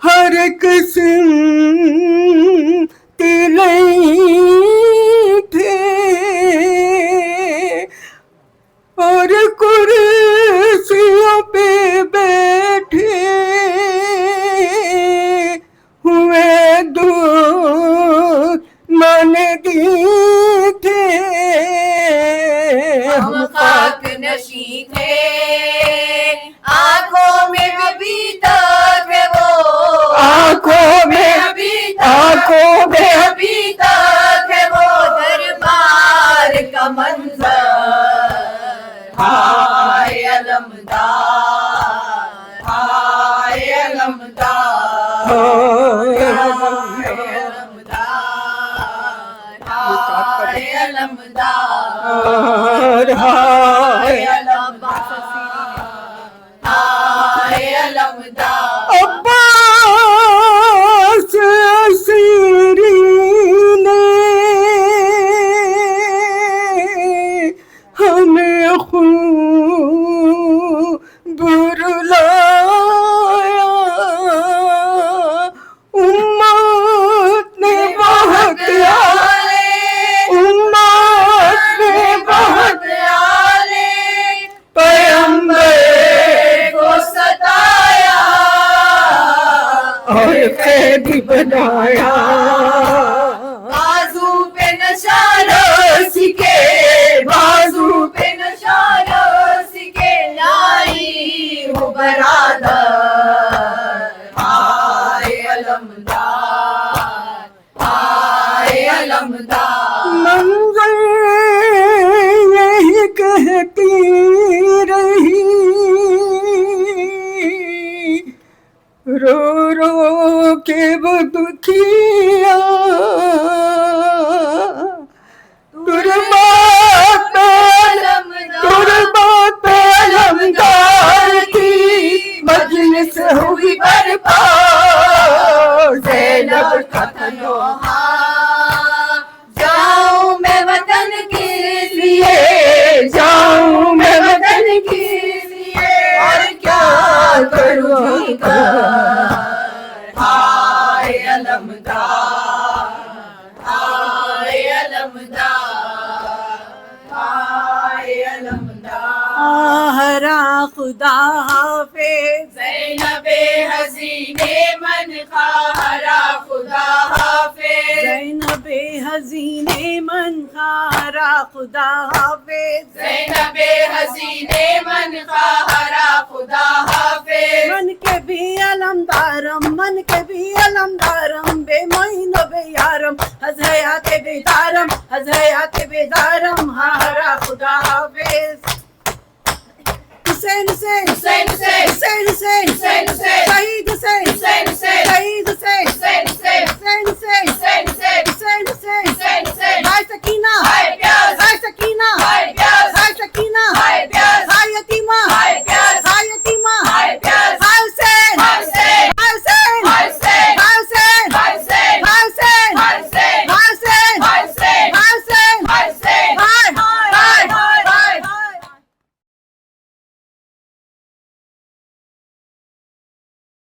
S7: ہر قسم نہیں تھے، اور کرسیوں پہ بیٹھے ہوئے دو من دی
S6: ہم خاک نشیں تھے آنکھوں میں ابھی تک ہے وہ
S7: آنکھوں میں
S6: ابھی تک ہے وہ دربار کا منظر ہائے علمدار ہائے علمدار ہائے علمدار ہائے علمدار ہائے علمدار
S7: عباس اسیری نے ہمیں خوب رلایا امت نے بہت
S6: پیغمبر کو ستایا
S7: اور قیدی بنایا
S6: بازو پہ نشانوں سکے بازو پہ نشانوں سکے لائی ہوں برادر ہائے علمدار ہائے علمدار
S7: منظر یہی کہتی رہی رو رو کے وہ دکھیا تربات علمدار کی مجلس ہوئی برپا زینب کا
S6: تنہا جاؤں میں وطن کے لیے
S7: جاؤں میں
S6: وطن کے لیے اور کیا کروں ہائے علمدار ہائے علمدار ہائے علمدار
S7: ہرا خدا حافظ
S6: زینب حسینے من خارا خدا حافظ
S7: زینب حسینے من خارا خدا حافظ
S6: زینب حسینے من خارا خدا حافظ
S7: من کے بھی علمدارم بے معین و بے یارم از حیات بیدارم ہارا خدا حافظ حسین حسین
S6: حسین حسین
S7: حسین حسین
S6: حسین حسین
S7: شہید حسین
S6: حسین حسین
S7: شہید حسین
S6: حسین حسین
S7: حسین حسین
S6: حسین حسین
S7: حسین حسین
S6: حسین حسین
S7: بھائی سکینہ